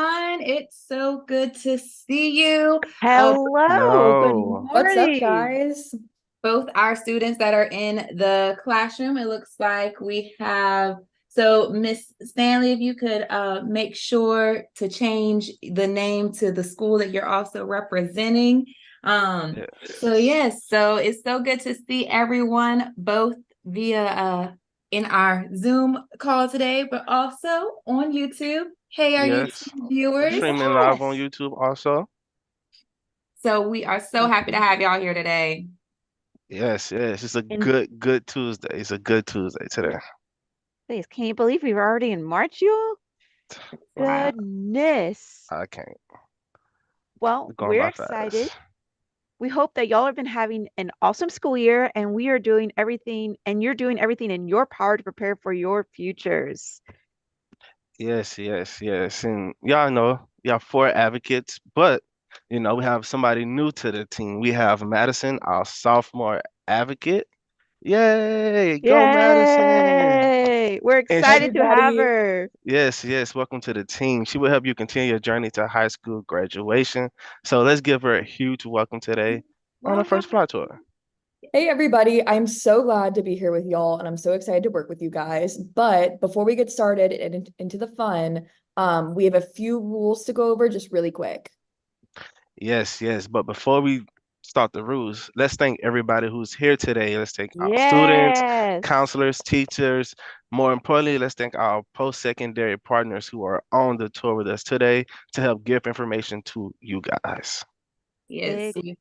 everyone. It's so good to see you. Uh, Hello, good Yo, What's up, morning. guys? Both our students that are in the classroom, it looks like we have. So, Miss Stanley, if you could make sure to change the name to the school that you're also representing. So yes, yes, so it's so good to see everyone both via in our Zoom call today, but also on YouTube. Hey, our yes. YouTube We're viewers. streaming live on Yes. YouTube also. So we are so happy to have y'all here today. Yes, yes. It's a And good Tuesday. It's a good Tuesday today. please, can you believe we're already in March, y'all? Wow. Goodness. I can't. Well, It's going we're by excited. fast. We hope that y'all have been having an awesome school year and we are doing everything and you're doing everything in your power to prepare for your futures. Yes, yes, yes. And y'all know, y'all four advocates, but we have somebody new to the team. We have Madison, our sophomore advocate. Yay, go Madison. Yay! We're And Hey, excited to have everybody. her. yes, yes, welcome to the team. She will help you continue your journey to high school graduation. So let's give her a huge welcome today on the first Welcome. fly tour. Hey everybody, I'm so glad to be here with y'all and I'm so excited to work with you guys. But before we get started and into the fun, we have a few rules to go over just really quick. Yes, yes. But before we start the rules, let's thank everybody who's here today. Let's thank our students, Yes. counselors, teachers. More importantly, let's thank our post-secondary partners who are on the tour with us today to help give information to you guys. Yes, Big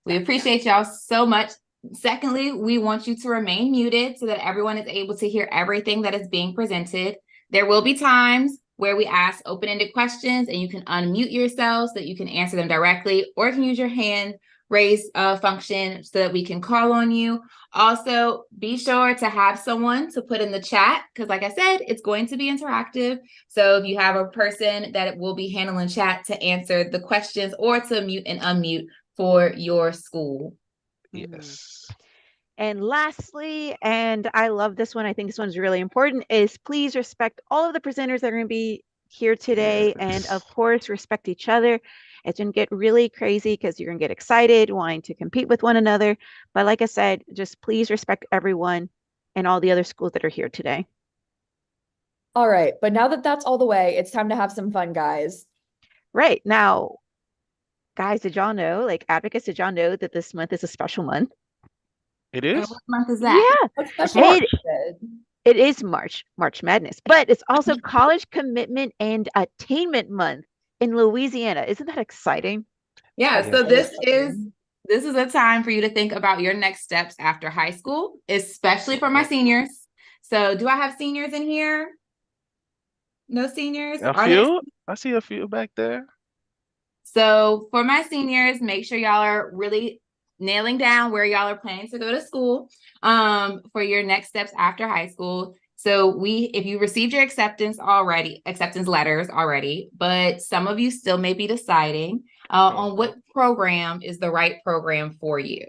we appreciate y'all so much. Secondly, we want you to remain muted so that everyone is able to hear everything that is being presented. There will be times where we ask open-ended questions and you can unmute yourself so that you can answer them directly, or you can use your hand raise function so that we can call on you. Also, be sure to have someone to put in the chat because, like I said, it's going to be interactive. So if you have a person that will be handling chat to answer the questions or to mute and unmute for your school. Mhm. Yes. And lastly, and I love this one, I think this one's really important, is please respect all of the presenters that are going to be here today. And Yes. of course, respect each other. It's going to get really crazy because you're going to get excited, wanting to compete with one another. But like I said, just please respect everyone and all the other schools that are here today. All right, but now that that's all the way, it's time to have some fun, guys. Right. Now, guys, did y'all know, like advocates, did y'all know that this month is a special month? It And is? what month is that? Yeah. What special March. It is it? It is March Madness, but it's also College Commitment and Attainment Month in Louisiana. Isn't that exciting? Yeah, That's so very Yes. exciting. this is a time for you to think about your next steps after high school, especially for my Mhm. seniors. So, do I have seniors in here? No seniors? A Are there? few? I see a few back there. So, for my seniors, make sure y'all are really nailing down where y'all are planning to go to school for your next steps after high school. So if you received your acceptance letters already, but some of you still may be deciding on Mhm. what program is the right program for you.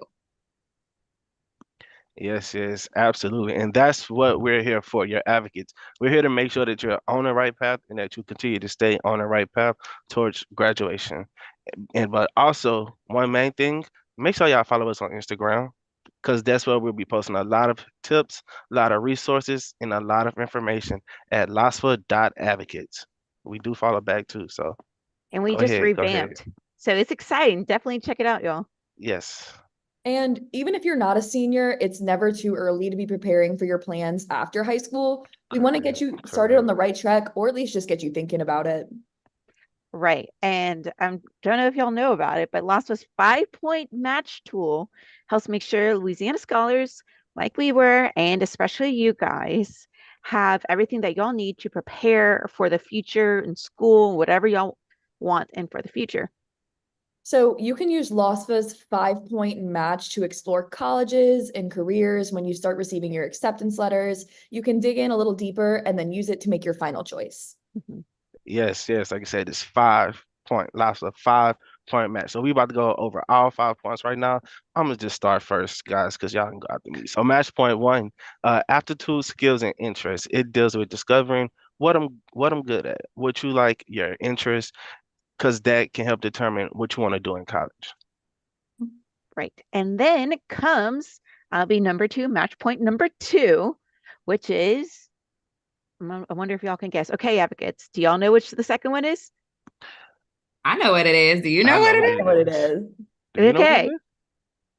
Yes, yes, absolutely. And that's what we're here for, your advocates. We're here to make sure that you're on the right path and that you continue to stay on the right path towards graduation. And but also one main thing, make sure y'all follow us on Instagram because that's where we'll be posting a lot of tips, a lot of resources, and a lot of information at lasfa.advocates. We do follow back too, so And we go just ahead, go ahead. revamped. So it's exciting. Definitely check it out, y'all. Yes. And even if you're not a senior, it's never too early to be preparing for your plans after high school. We want to get Correct, you started on correct. the right track or at least just get you thinking about it. Right. And I don't know if y'all know about it, but LASPA's 5-point match tool helps make sure Louisiana scholars like we were, and especially you guys, have everything that y'all need to prepare for the future in school, whatever y'all want and for the future. So you can use LOSFA's 5-point match to explore colleges and careers when you start receiving your acceptance letters. You can dig in a little deeper and then use it to make your final choice. Mhm. Yes, yes. Like I said, it's 5 point, lots of 5 point match. So we about to go over all 5 points right now. I'm gonna just start first, guys, because y'all can go after me. So match point one, aptitude, skills, and interests. It deals with discovering what I'm good at, what you like, your interest, because that can help determine what you want to do in college. Right. And then comes, I'll be number two, match point number two, which is, I wonder if y'all can guess. Okay, advocates, do y'all know which the second one is? I know what it is. Do you know I what know it what is? it What it is. is. Do you know what it Okay. is?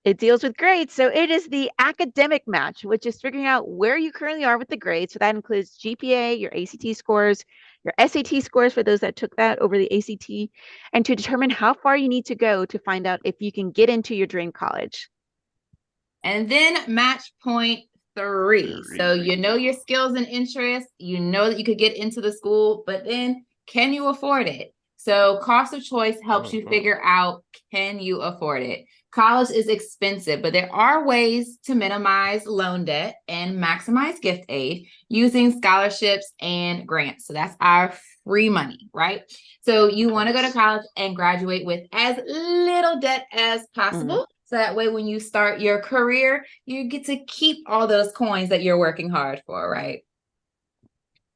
It deals with grades. So it is the academic match, which is figuring out where you currently are with the grades. So that includes GPA, your ACT scores, your SAT scores for those that took that over the ACT, and to determine how far you need to go to find out if you can get into your dream college. And then match point three. So Three. you know your skills and interests, you know that you could get into the school, but then can you afford it? So cost of choice helps you figure out, can you afford it? College is expensive, but there are ways to minimize loan debt and maximize gift aid using scholarships and grants. So that's our free money, right? So you want to go to college and graduate with as little debt as possible. So that way, when you start your career, you get to keep all those coins that you're working hard for, right?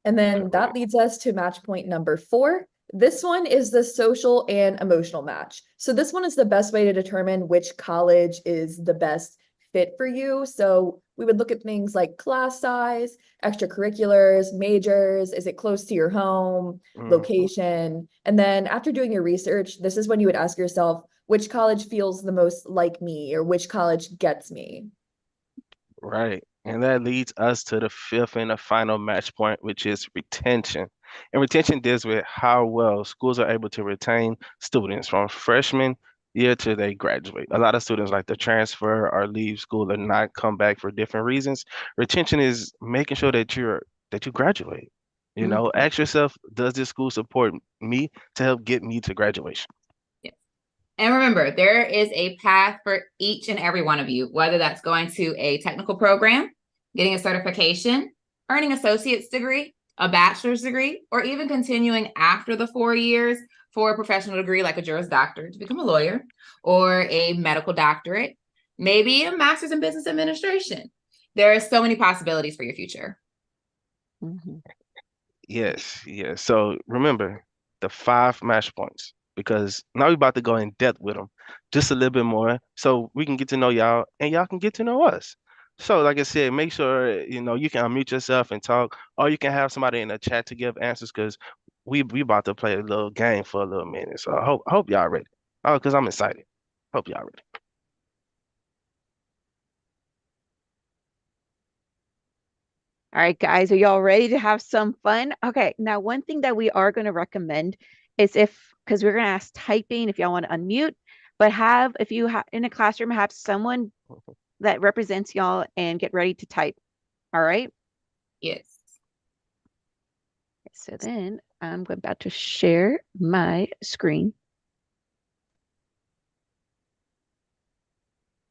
And then that leads us to match point number 4. This one is the social and emotional match. So this one is the best way to determine which college is the best fit for you. So we would look at things like class size, extracurriculars, majors, is it close to your home, location? And then after doing your research, this is when you would ask yourself, which college feels the most like me, or which college gets me? Right. And that leads us to the fifth and the final match point, which is retention. And retention deals with how well schools are able to retain students from freshman year to they graduate. A lot of students like to transfer or leave school and not come back for different reasons. Retention is making sure that you graduate. You know, ask yourself, does this school support me to help get me to graduation? And remember, there is a path for each and every one of you, whether that's going to a technical program, getting a certification, earning associate's degree, a bachelor's degree, or even continuing after the 4 years for a professional degree like a Juris Doctor to become a lawyer, or a medical doctorate, maybe a master's in business administration. There are so many possibilities for your future. Yes, yes. So remember the 5 match points because now we're about to go in depth with them just a little bit more so we can get to know y'all and y'all can get to know us. So like I said, make sure you can unmute yourself and talk, or you can have somebody in the chat to give answers because we about to play a little game for a little minute. So I hope y'all ready. Oh, because I'm excited. Hope y'all ready. All right, guys, are y'all ready to have some fun? Okay, now one thing that we are going to recommend is because we're going to ask typing if y'all want to unmute, but if you have in a classroom, have someone that represents y'all and get ready to type. All right. Yes. So then I'm about to share my screen.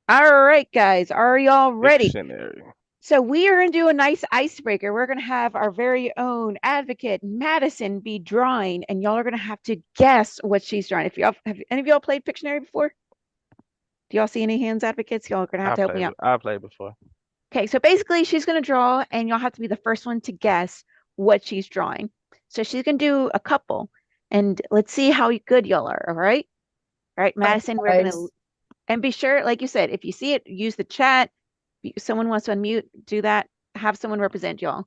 All right, guys, are y'all ready? Dictionary. So we are going to do a nice icebreaker. We're going to have our very own advocate, Madison, be drawing, and y'all are going to have to guess what she's drawing. Have any of y'all played Pictionary before? Do y'all see any hands, advocates? Y'all are going to have to help me out. I played before. Okay, so basically she's going to draw, and y'all have to be the first one to guess what she's drawing. So she's going to do a couple, and let's see how good y'all are, all right? All right, Madison, we're going to, and be sure, like you said, if you see it, use the chat. If someone wants to unmute, do that. Have someone represent y'all.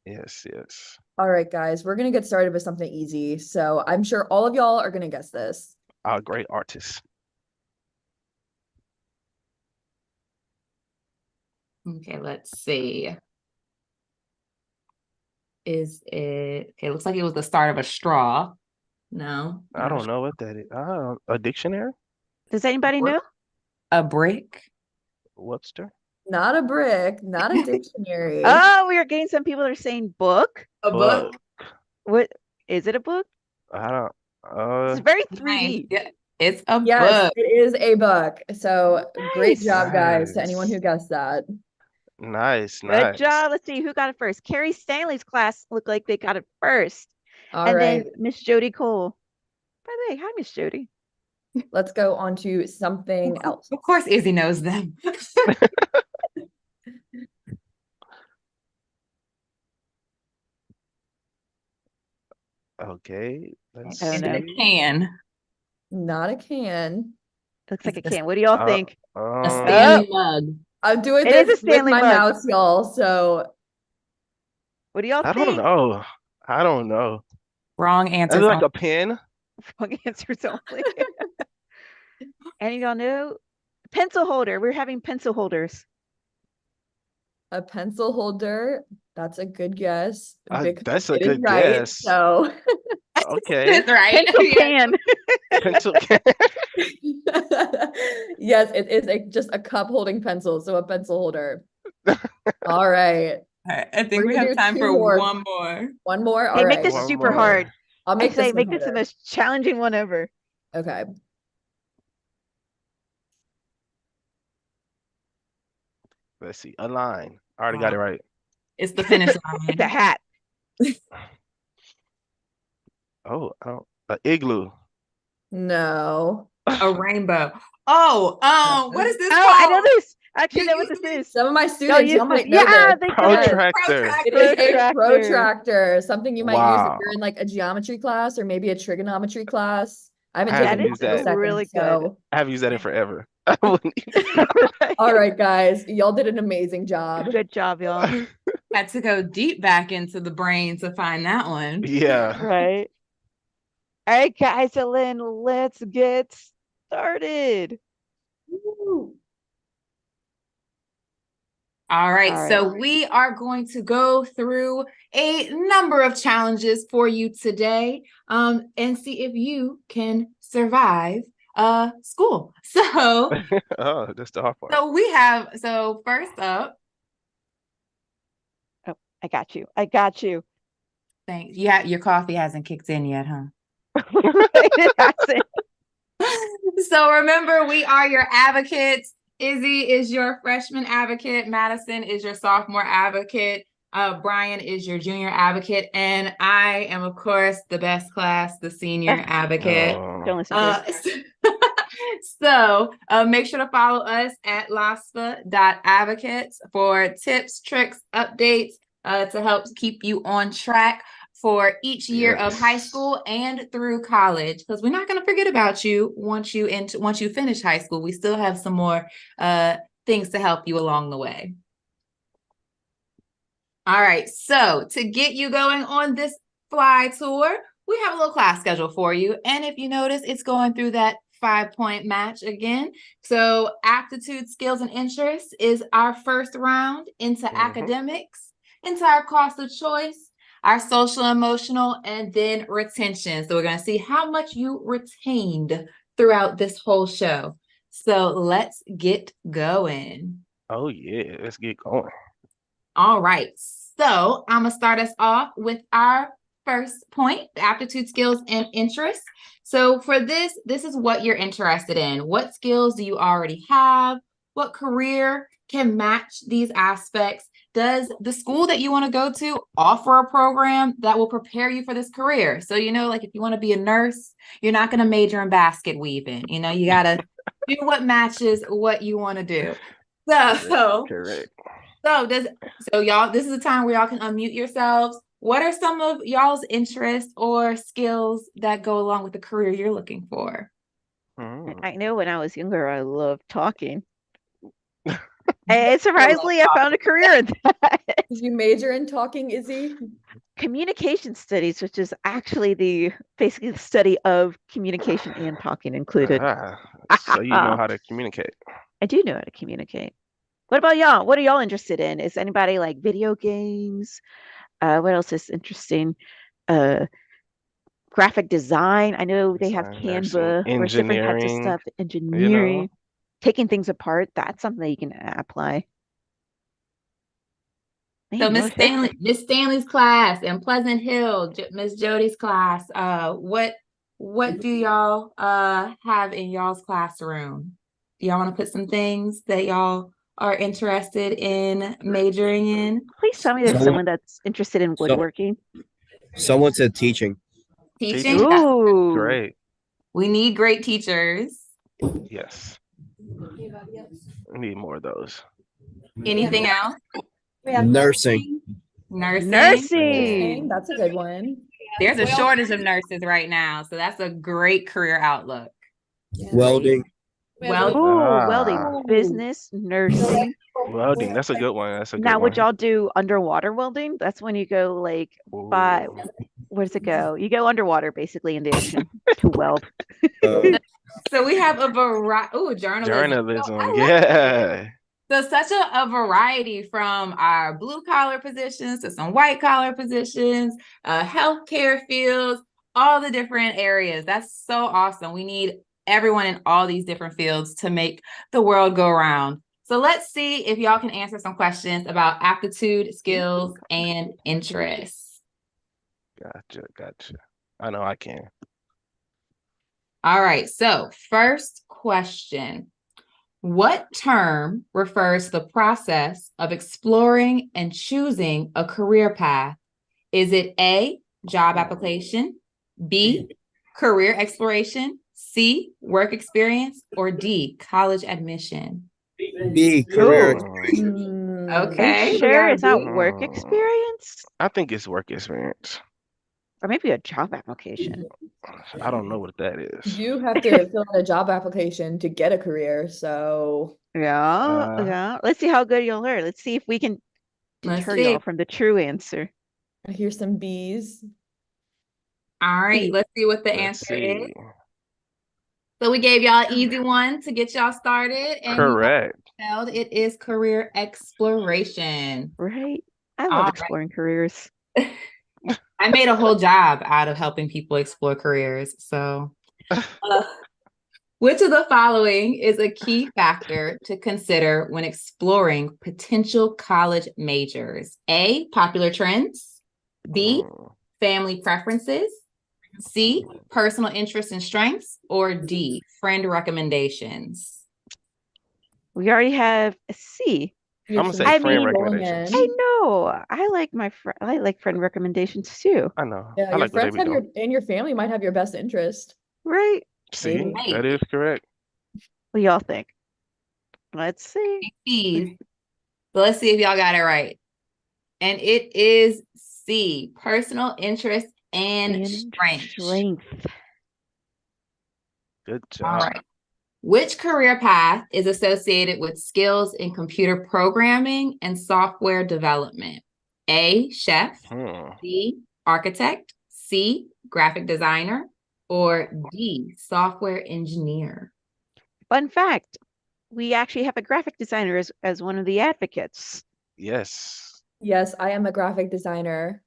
Yes, yes. All right, guys, we're going to get started with something easy. So I'm sure all of y'all are going to guess this. Our great artists. Okay, let's see. Is it okay? Looks like it was the start of a straw. No, I don't know what that is. A dictionary? Does anybody know? A brick. Webster? Not a brick, not a dictionary. Oh, we are getting some people that are saying book. A book. What is it? A book? I don't. It's very Nice. 3D. Yeah, it's a Yes, book. it is a book. So great Nice. job, guys, to anyone Nice. who guessed that. Nice, Good nice. job. Let's see who got it first. Carrie Stanley's class looked like they got it first. All and right, then Miss Jody Cole. By the way, hi, Miss Jody. let's go on to something else. Of course, Izzy knows them. Okay. Let's I don't Is know. it see. a can? Not a can. Looks like Is a it can. What do y'all Uh, think? a um, Stanley mug? I'm doing It is this a with Stanley my mug. mouse, y'all. So What do y'all I don't think? know. I don't know. Wrong Is answer. it like a pen? Wrong answers only. Any of y'all know? Pencil holder. We're having pencil holders. a pencil holder. That's a good guess because That's a it is good right. guess. So Okay. That's right. Pencil Yeah. can. Pencil can. yes, it is just a cup holding pencil. So a pencil holder. All right. All right, I think We're we gonna have do time 2 for more. one more. One more. All Hey, make right. this One super more. hard. I'll I make say this one make this the harder. most challenging one ever. Okay. Let's see. A line. I already got it right. It's the finish It's a line. hat. Oh, a igloo. No. A rainbow. Oh, what is this Oh, I know called? this. I actually You know what used this to is. Some of my Y'all students, used y'all this. might know Yeah, this. they Yes. did. Protractor. It is a Protractor. protractor, something you might use if Wow. you're in like a geometry class or maybe a trigonometry class. I haven't I taken haven't That is used one in a that. second, really good. so I haven't used that in forever. I wouldn't all right, guys, y'all did an amazing job. Good job, y'all. even- had to go deep back into the brain to find that one. Yeah. Right. All right, guys, so then let's get started. Woo. All right, All so we are going to go through a number of challenges for you today, and see if you can survive school. So, Oh, that's the hard part. so first up, Oh, I got you. I got you. thanks. Yeah, your coffee hasn't kicked in yet, huh? It hasn't. So remember, we are your advocates. Izzy is your freshman advocate. Madison is your sophomore advocate. Brian is your junior advocate. And I am, of course, the best class, the senior advocate. Oh, Don't listen to her. So make sure to follow us at laspa.advocates for tips, tricks, updates to help keep you on track for each year of high yes. school and through college, because we're not going to forget about you once you finish high school. We still have some more things to help you along the way. All right, so to get you going on this F.L.Y tour, we have a little class schedule for you. And if you notice, it's going through that 5-point match again. So aptitude, skills, and interests is our first round into academics, into our cost of choice, our social, emotional, and then retention. So we're going to see how much you retained throughout this whole show. So let's get going. Oh yeah, let's get going. All right. So I'm going to start us off with our first point, aptitude, skills, and interests. So for this is what you're interested in. What skills do you already have? What career can match these aspects? Does the school that you want to go to offer a program that will prepare you for this career? So, like if you want to be a nurse, you're not going to major in basket weaving. You got to do what matches what you want to do. Correct. So y'all, this is the time where y'all can unmute yourselves. What are some of y'all's interests or skills that go along with the career you're looking for? I know when I was younger, I loved talking. And surprisingly, I found a career in that. Did you major in talking, Izzy? Communication studies, which is actually basically the study of communication and talking included. So you know how to communicate. I do know how to communicate. What about y'all? What are y'all interested in? Is anybody like video games? What else is interesting? Graphic design. I know they have Design, nursing, Canva, where it's different types of engineering, stuff. Engineering, taking things apart. That's something that you can apply. So Man, Miss Stanley's class in Pleasant Hill, Miss Jody's class. What do y'all have in y'all's classroom? Do y'all want to put some things that y'all are interested in majoring in? please tell me there's someone that's interested in woodworking. Someone said teaching. Teaching? Teaching. That's Great. We need great teachers. Yes. We need more of those. Anything else? Nursing. Nursing. Nursing. That's a good one. There's a Well- shortage of nurses right now, so that's a great career outlook. Welding. Well, Oh, welding, Ooh. business, nursing. Welding. That's a good one. That's a good Now, would one. y'all do underwater welding? That's when you go like by, Ooh. where does it go? You go underwater basically in the ocean to weld. so we have a variety. Oh, journalism. Journalism. I love Yeah. So such a variety from our blue collar positions to some white collar positions, healthcare fields, all the different areas. That's so awesome. We need everyone in all these different fields to make the world go around. So let's see if y'all can answer some questions about aptitude, skills, and interests. Gotcha. I know I can. All right, so first question. What term refers to the process of exploring and choosing a career path? Is it A, job application, B, career exploration, C, work experience, or D, college admission? B, career Ooh. exploration. Are Okay. you we sure got it's not B. work experience? I think it's work experience. Or maybe a job application? I don't know what that is. You have to fill out a job application to get a career, so Yeah. Let's see how good y'all are. Let's see if we can Let's deter see. y'all from the true answer. I hear some B's. All right, B. let's see what the Let's answer is. see. So we gave y'all an easy one to get y'all started. And you Correct. spelled it is career exploration. Right? I All love right. exploring careers. I made a whole job out of helping people explore careers. So, which of the following is a key factor to consider when exploring potential college majors? A, popular trends. B, family preferences. C, personal interests and strengths. Or D, friend recommendations. We already have a C. I'm gonna say I friend mean, recommendations. I know. I like friend recommendations too. I know. Yeah, I your like what they friends be have doing. your family might have your best interest. Right? See, Right. that is correct. What do y'all think? Let's see. C's. So let's see if y'all got it right. And it is C, personal interest and strengths. Strength. Good All job. right. Which career path is associated with skills in computer programming and software development? A, chef, B, architect, C, graphic designer, or D, software engineer? Fun fact, we actually have a graphic designer as one of the advocates. Yes. Yes, I am a graphic designer.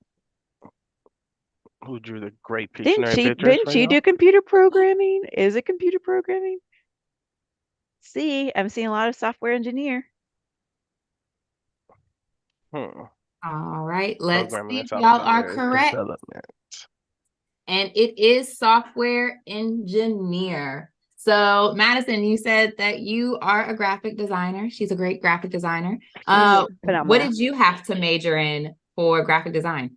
Who drew the great Didn't Pictionary she pictures for do y'all? computer programming? Is it computer programming? See, I'm seeing a lot of software engineer. All right, let's Programming see and if y'all are software correct. development. And it is software engineer. So Madison, you said that you are a graphic designer. She's a great graphic designer. What Phenomenal. did you have to major in for graphic design?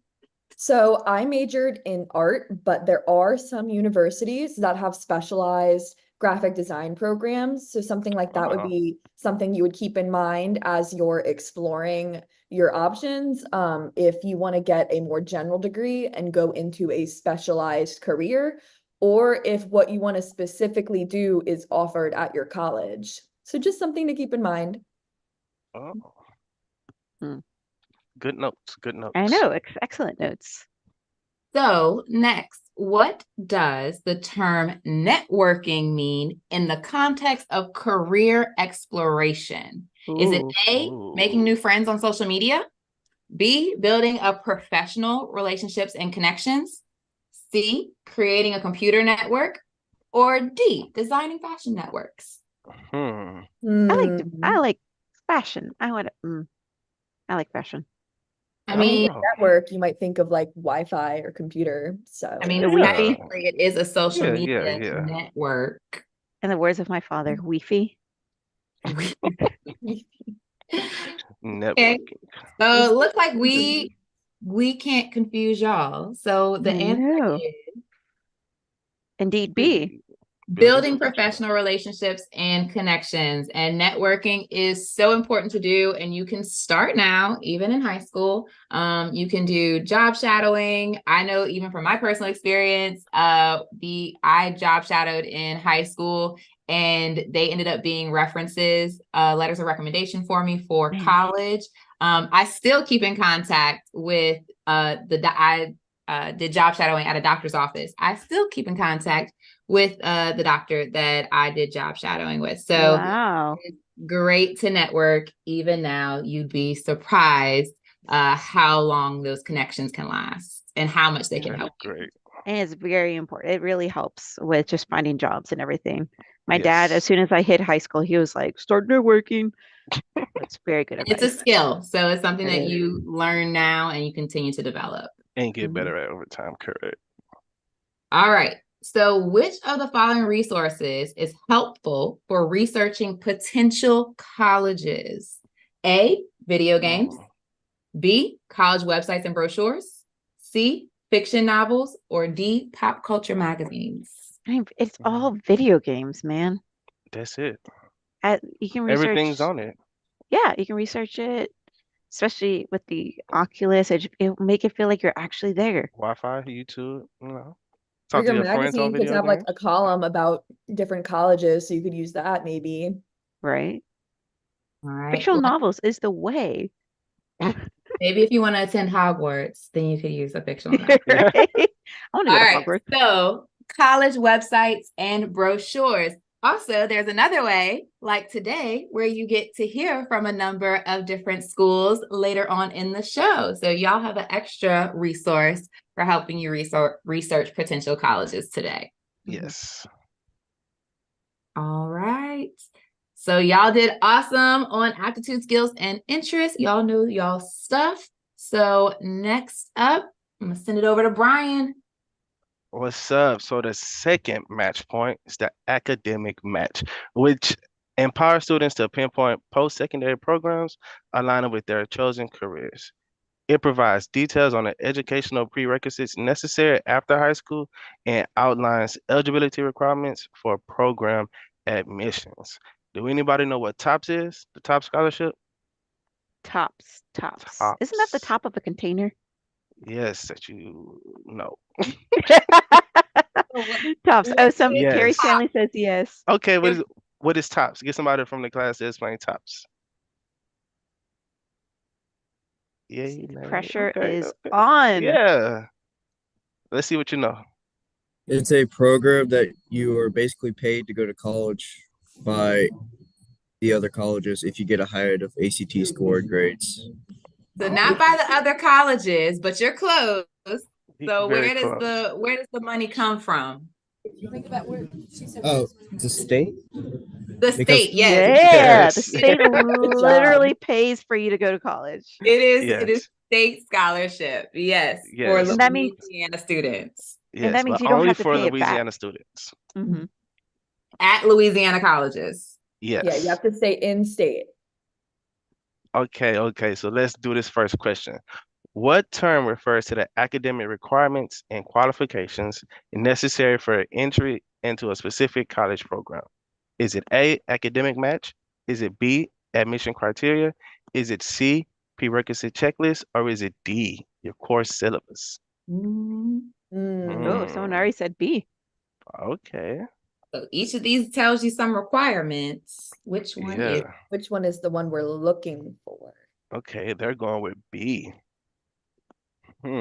So I majored in art, but there are some universities that have specialized graphic design programs. So something like that would be something you would keep in mind as you're exploring your options. If you want to get a more general degree and go into a specialized career, or if what you want to specifically do is offered at your college. So just something to keep in mind. Oh. Hmm. Good notes. Good notes. I know, excellent notes. So next, what does the term networking mean in the context of career exploration? Is it A, making new friends on social media? B, building up professional relationships and connections? C, creating a computer network? Or D, designing fashion networks? I like fashion. I like fashion. I mean, network, you might think of like Wi-Fi or computer. So I mean, Yeah. technically it is a social Yeah, media yeah. network. In the words of my father, Wi-Fi. Okay. So it looks like we can't confuse y'all. So the answer No. is Indeed, B. Building professional relationships and connections, and networking is so important to do, and you can start now, even in high school. You can do job shadowing. I know even from my personal experience, I job shadowed in high school, and they ended up being references, letters of recommendation for me for college. I still keep in contact with I did job shadowing at a doctor's office. I still keep in contact with the doctor that I did job shadowing with. So Wow. it's great to network. Even now, you'd be surprised how long those connections can last and how much they can help you. Great. And it's very important. It really helps with just finding jobs and everything. My dad, as soon as I hit high school, he was like, start networking. That's very good advice. It's a skill. So it's something It that is. you learn now and you continue to develop. And get better at over time, correct. All right. So which of the following resources is helpful for researching potential colleges? A, video games. B, college websites and brochures. C, fiction novels. Or D, pop culture magazines. It's all video games, man. That's it. You can research. Everything's on it. Yeah, you can research it, especially with the Oculus. It'll make it feel like you're actually there. Wi-Fi, YouTube, Or talk to your your friends on magazine could video have like games. a column about different colleges, so you could use that maybe. Right? All right. Fictional novels is the way. Maybe if you want to attend Hogwarts, then you could use a fictional novel. Right? I want to All go to right. Hogwarts. So college websites and brochures. Also, there's another way, like today, where you get to hear from a number of different schools later on in the show. So y'all have an extra resource for helping you research potential colleges today. Yes. All right. So y'all did awesome on aptitude, skills, and interests. Y'all know y'all stuff. So next up, I'm going to send it over to Brian. What's up? So the second match point is the academic match, which empowers students to pinpoint post-secondary programs aligning with their chosen careers. It provides details on the educational prerequisites necessary after high school and outlines eligibility requirements for program admissions. Do anybody know what TOPS is? The TOPS scholarship? Tops. Isn't that the TOPS. top of a container? Yes, that you know. Tops. Oh, Carrie Yes. Stanley says yes. Okay, what is TOPS? Get somebody from the class to explain TOPS. Yay, The nay. pressure Okay, is okay. on. Yeah. Let's see what you know. It's a program that you are basically paid to go to college by the other colleges if you get a higher of ACT score and grades. So not by the other colleges, but you're close. So Very where does close. the money come from? Oh, the state? The Because- state, yes. Yeah, the Yes. state literally pays for you to go to college. It is Yes. state scholarship, yes, for Yes. And that means- Louisiana students. And that Yes, means but you don't only have to for pay it back. Louisiana students. Mm-hmm. At Louisiana colleges. Yes. Yeah, you have to stay in state. Okay. So let's do this first question. What term refers to the academic requirements and qualifications necessary for entry into a specific college program? Is it A, academic match? Is it B, admission criteria? Is it C, prerequisite checklist? Or is it D, your course syllabus? Oh, someone already said B. Okay. So each of these tells you some requirements. Which one is? Yeah. Which one is the one we're looking for? Okay, they're going with B. Let's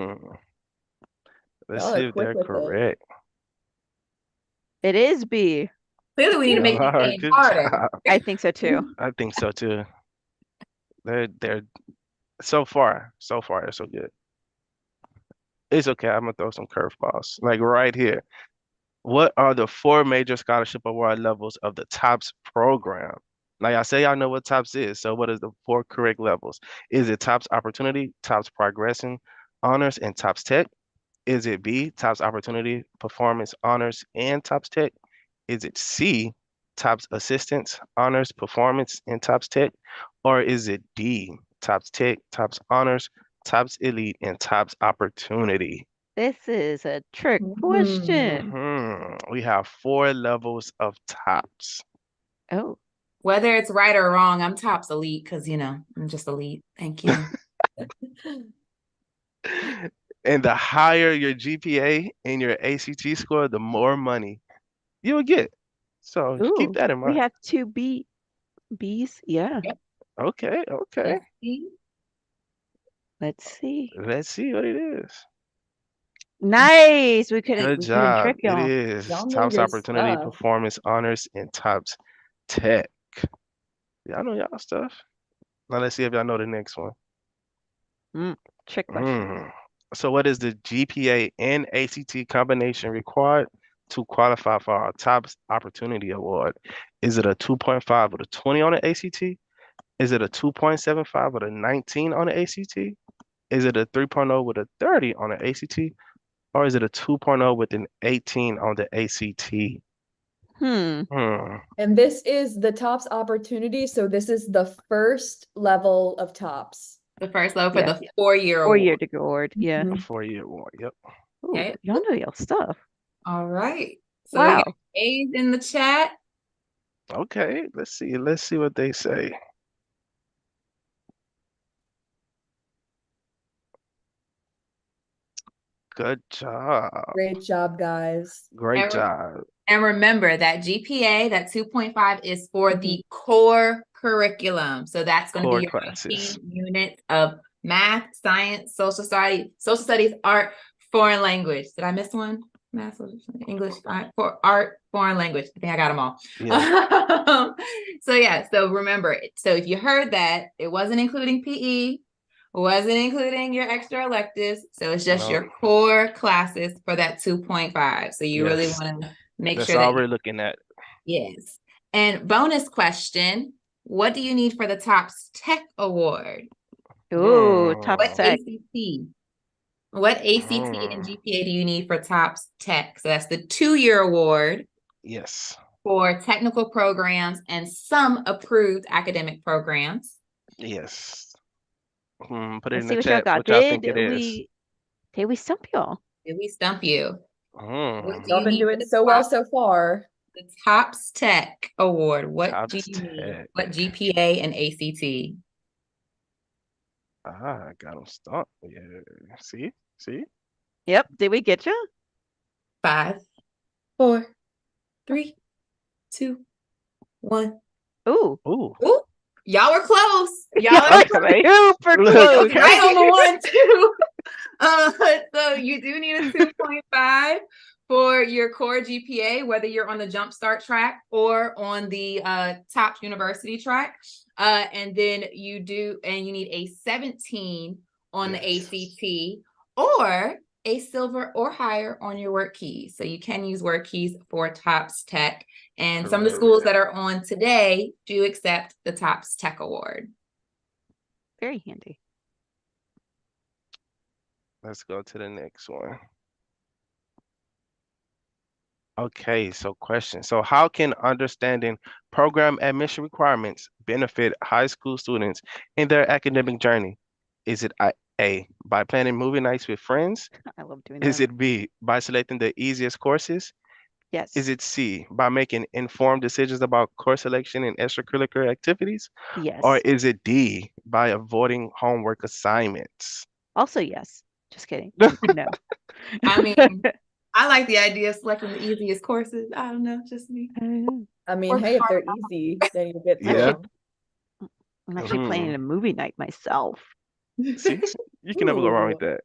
Y'all see are if quick they're with it. correct. It is B. Clearly, we need to make Y'all this are game good harder. job. I think so too. I think so too. They're so far they're so good. It's okay. I'm gonna throw some curveballs. Like right here. What are the 4 major scholarship award levels of the TOPS program? Like I say, y'all know what TOPS is. So what is the 4 correct levels? Is it TOPS Opportunity, TOPS Progression, Honors, and TOPS Tech? Is it B, TOPS Opportunity, Performance, Honors, and TOPS Tech? Is it C, TOPS Assistance, Honors, Performance, and TOPS Tech? Or is it D, TOPS Tech, TOPS Honors, TOPS Elite, and TOPS Opportunity? This is a trick question. We have 4 levels of tops. Oh, Whether it's right or wrong, I'm tops elite because, I'm just elite. Thank you. And the higher your GPA and your ACT score, the more money you will get. So keep ooh, that in we mind. have two Bs. Yeah. Okay, okay. Let's see. Let's see. Let's see what it is. Nice. We Good couldn't job. trick It y'all. is Y'all know Tops your Opportunity, stuff. Performance, Honors, and Tops Tech. Y'all know y'all stuff. Now let's see if y'all know the next one. Trick question. So what is the GPA and ACT combination required to qualify for our Tops Opportunity Award? Is it a 2.5 with a 20 on the ACT? Is it a 2.75 with a 19 on the ACT? Is it a 3.0 with a 30 on the ACT? Or is it a 2.0 with an 18 on the ACT? Hmm. And this is the TOPS opportunity. So this is the first level of TOPS. The first level for Yeah. the 4-year 4-year award. degree award. Yeah. Mhm. 4-year award. Yep. Ooh, Okay. y'all know y'all stuff. All right. So we Wow. got A's in the chat. Okay. Let's see. Let's see what they say. Good job. Great job, guys. Great And, job. and remember that GPA, that 2.5 is for the core curriculum. So that's going to be Core your classes. 19 units of math, science, social studies, art, foreign language. Did I miss one? Math, English, for art, foreign language. I think I got them all. Yeah. So remember, so if you heard that, it wasn't including PE, wasn't including your extra electives. So it's just No. your core classes for that 2.5. So you really Yes. want to make That's sure all that we're looking at. yes. And bonus question, what do you need for the TOPS Tech Award? Ooh, Hmm. top What tech. ACT? What ACT and Hmm. GPA do you need for TOPS Tech? So that's the 2-year award Yes. for technical programs and some approved academic programs. Yes. Put it Let's in see the what y'all chat got. what y'all think it is. Did we stump y'all? Did we stump you? What Hmm. do Y'all you been need for doing the so well so far. the TOPS Tech Award? What do Tops you need? Tech. What GPA and ACT? I got them stumped. Yeah. See? See? Yep. Did we get you? 5, 4, 3, 2, 1. Ooh. Ooh. Ooh, y'all were close. Y'all Y'all are are close. super Look. close. Right on the one, too. So you do need a 2.5 for your core GPA, whether you're on the Jumpstart track or on the top university track. And then you need a 17 on the Yes. ACT or a silver or higher on your work keys. So you can use work keys for TOPS Tech. And some of the schools that are on today do accept the TOPS Tech Award. Very handy. Let's go to the next one. Okay, so question. So how can understanding program admission requirements benefit high school students in their academic journey? Is it A, by planning movie nights with friends? I love doing Is that. it B, by selecting the easiest courses? Yes. Is it C, by making informed decisions about course selection and extracurricular activities? Yes. Or is it D, by avoiding homework assignments? Also yes. Just kidding. No. I mean, I like the idea of selecting the easiest courses. I don't know, just me. I mean, Or hey, if they're easy, then you get through Yeah. them. I'm actually planning a movie night myself. See, you can never go wrong with Ooh. that.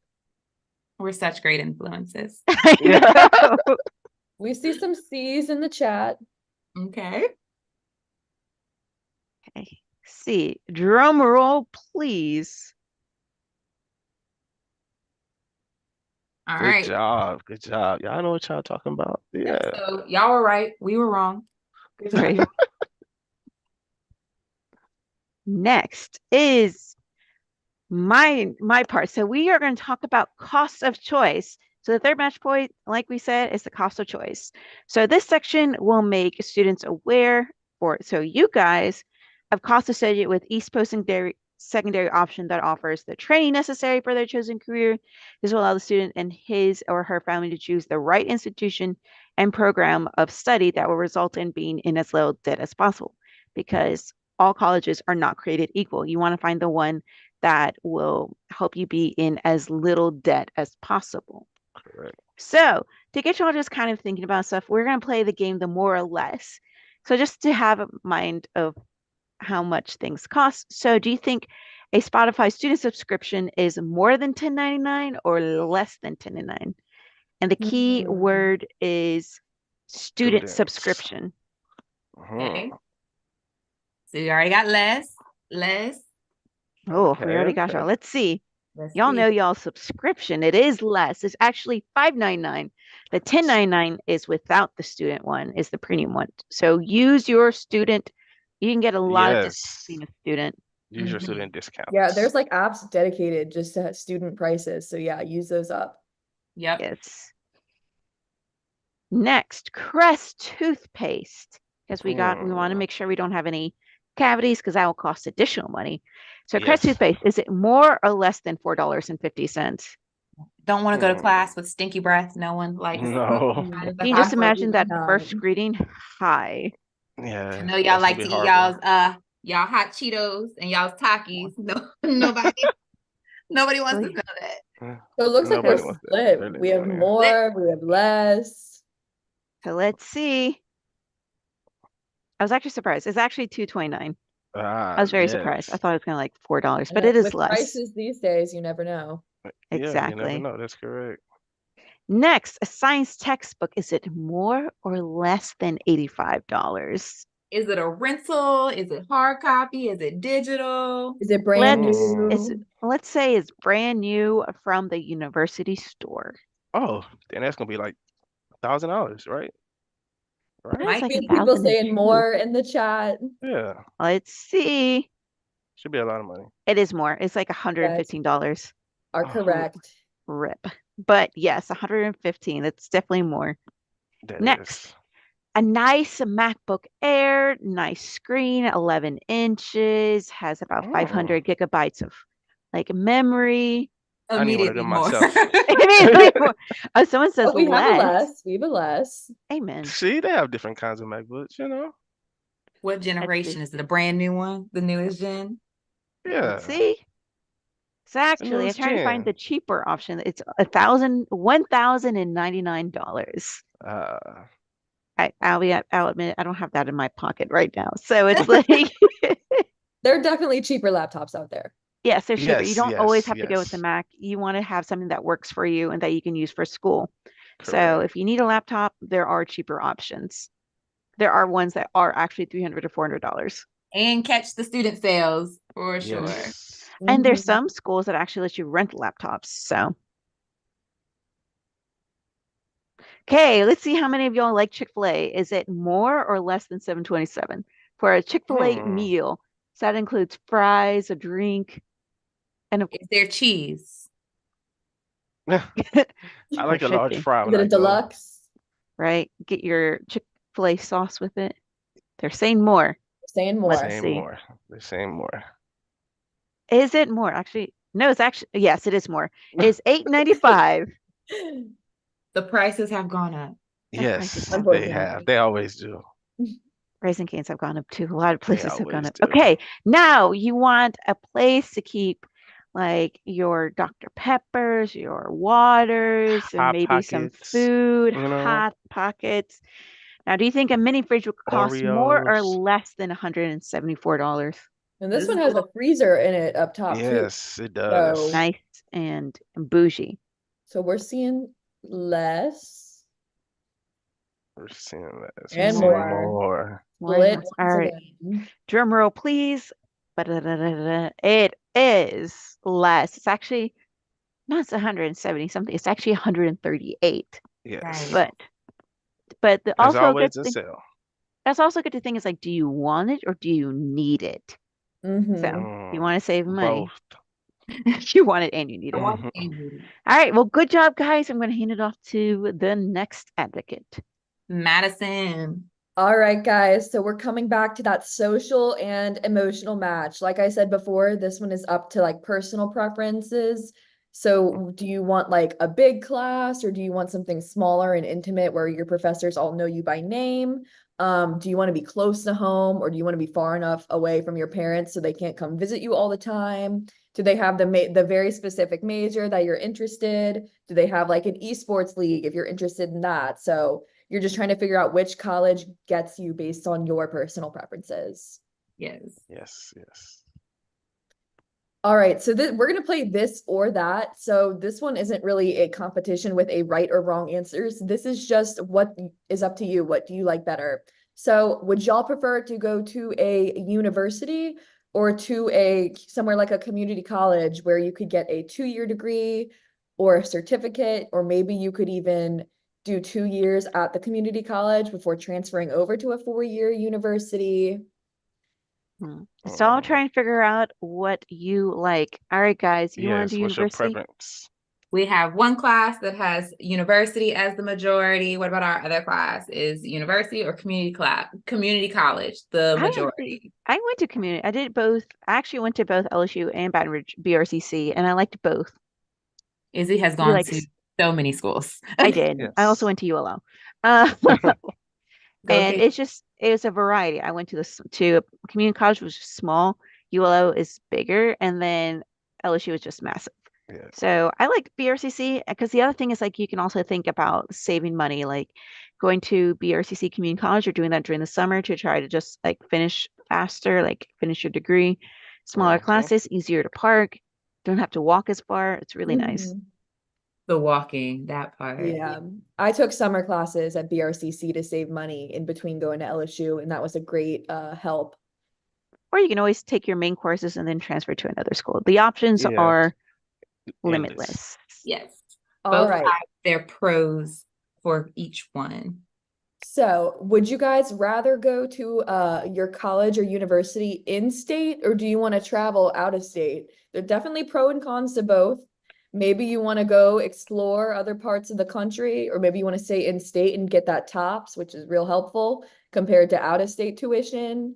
We're such great influences. I Yeah. know. We see some C's in the chat. Okay. Okay. See, drum roll, please. All Good right. job. Good job. Y'all know what y'all talking about. Yeah, Yeah. so y'all were right. We were wrong. Good job. Right. Next is my part. So we are going to talk about cost of choice. So the third match point, like we said, is the cost of choice. So this section will make students aware, or so you guys, of costs associated with each post-secondary option that offers the training necessary for their chosen career. This will allow the student and his or her family to choose the right institution and program of study that will result in being in as little debt as possible, because all colleges are not created equal. You want to find the one that will help you be in as little debt as possible. Correct. So to get y'all just kind of thinking about stuff, we're going to play the game, the more or less. So just to have a mind of how much things cost. So do you think a Spotify student subscription is more than $10.99 or less than $10.99? And the key Mhm. word is student Students. subscription. Okay. So you already got less. Oh, we already got Okay. y'all. Let's see. Let's Y'all see. know y'all subscription. It is less. It's actually $5.99. The $10.99 is without the student one, is the premium one. So use your student. You can get a lot of discounts Yes. being a student. Use your Mhm. student discounts. Yeah, there's like apps dedicated just to student prices. So yeah, use those up. Yep. Yes. Next, Crest toothpaste. Because we want to make sure we don't have any cavities, because that will cost additional money. So Crest Yes. toothpaste, is it more or less than $4.50? Don't want to go to Hmm. class with stinky breath. No one likes. No. It's Can you just hot. imagine that first time. greeting? Hi. Yeah. I know y'all that's gonna like be to eat horrible. y'all hot Cheetos and y'all's Takis. No, nobody wants to Really? smell that. So it looks like we're Nobody wants that. split. We have Yeah. more, we have less. So let's see. I was actually surprised. It's actually $2.29. I was very surprised. I Yes. thought it was going to like $4, but Yeah, it is with less. prices these days, you never know. Yeah, you never Exactly. know. That's correct. Next, a science textbook. Is it more or less than $85? Is it a rental? Is it hard copy? Is it digital? Is it brand Let's new? let's say it's brand new from the university store. Oh, then that's gonna be like $1,000, right? It's Right? Might like See people saying 1,002. more in the chat. Yeah. Let's see. Should be a lot of money. It is more. It's like Yes, $115. are Oh, correct. Rip. But yes, 115. It's definitely more. that Next, is. a nice MacBook Air, nice screen, 11 inches, has about Oh, 500 gigabytes of like memory. I need one of immediately them more. myself. Immediately more. Oh, someone says Oh, we have a less. less. We have a less. Amen. See, they have different kinds of MacBooks, you know? What generation is it? A brand new one? The newest gen? Yeah. Let's see. So The actually, I newest tried to find gen. the cheaper option. It's $1,099. Uh, I'll admit I don't have that in my pocket right now. So it's like There are definitely cheaper laptops out there. yes, they're cheaper. You yes, don't always yes, have to go with the yes. Mac. You want to have something that works for you and that you can use for school. So Correct. if you need a laptop, there are cheaper options. There are ones that are actually $300 to $400. And catch the student sales for sure. Yes. And there's Mhm. some schools that actually let you rent laptops. So okay, let's see how many of y'all like Chick-fil-A. Is it more or less than $7.27 for a Chick-fil-A Hmm. meal? So that includes fries, a drink, and Is there cheese? I there like a should large be, fry Is when it I a go. deluxe? right? Get your Chick-fil-A sauce with it. They're saying more. Saying Let's more. Same see. more. The same more. Is it more? Actually, no, it's actually, yes, it is more. It's $8.95. The prices have gone up. The prices Yes, have they gone up. have. They always do. Raising Cane's have gone up too. A lot of They places have gone always up. do. Okay, now you want a place to keep like your Dr. Peppers, your waters, and Hot maybe some Pockets, food, you know, hot pockets. Now, do you think a mini fridge would cost more or Oreos. less than $174? And this This one is has a a freezer in it up top too. Yes, it does. So, Nice and bougie. so we're seeing less We're seeing that. We're and seeing more. more. More and Split more. All once right. again. Drum roll, please. Ba-da-da-da-da. It is less. It's actually not, it's 170 something. It's actually 138. Yes. Right. But There's also a good always a thing. sale. That's also a good thing is like, do you want it or do you need it? Mhm. So you want to save money. Both. You want it and you need I it. want Mhm. Amy. All right. Well, good job, guys. I'm going to hand it off to the next advocate. Madison. All right, guys. So we're coming back to that social and emotional match. Like I said before, this one is up to like personal preferences. So do you want like a big class, or do you want something smaller and intimate where your professors all know you by name? Do you want to be close to home, or do you want to be far enough away from your parents so they can't come visit you all the time? Do they have the very specific major that you're interested? Do they have like an esports league if you're interested in that? So you're just trying to figure out which college gets you based on your personal preferences. Yes. Yes, yes. All right, so we're gonna play this or that. So this one isn't really a competition with a right or wrong answers. This is just what is up to you. What do you like better? So would y'all prefer to go to a university or to a somewhere like a community college where you could get a 2-year degree or a certificate, or maybe you could even do 2 years at the community college before transferring over to a 4-year university? So I'll Mm, try and figure out what you like. All right, guys, you want to yes, do what's your university? preference? We have one class that has university as the majority. What about our other class? Is university or community college the majority? I went to community. I did both. I actually went to both LSU and Baton Rouge BRCC, and I liked both. Izzy has You gone like, to so many schools. I did. I also Yes. went to ULO. Uh, Go and Kate. it was a variety. I went to to community college, which was small. ULO is bigger, and then LSU was just massive. Yeah. So I like BRCC because the other thing is like you can also think about saving money, like going to BRCC community college or doing that during the summer to try to just like finish faster, like finish your degree. Smaller Mm-hmm. classes, easier to park, don't have to walk as far. It's really nice. Mhm. The walking, that part. Yeah, I took summer classes at BRCC to save money in between going to LSU, and that was a great help. Or you can always take your main courses and then transfer to another school. The options Yeah, are endless. limitless. Yes. All Both right. have their pros for each one. So, would you guys rather go to your college or university in state, or do you want to travel out of state? There are definitely pro and cons to both. Maybe you want to go explore other parts of the country, or maybe you want to stay in state and get that TOPS, which is real helpful compared to out of state tuition.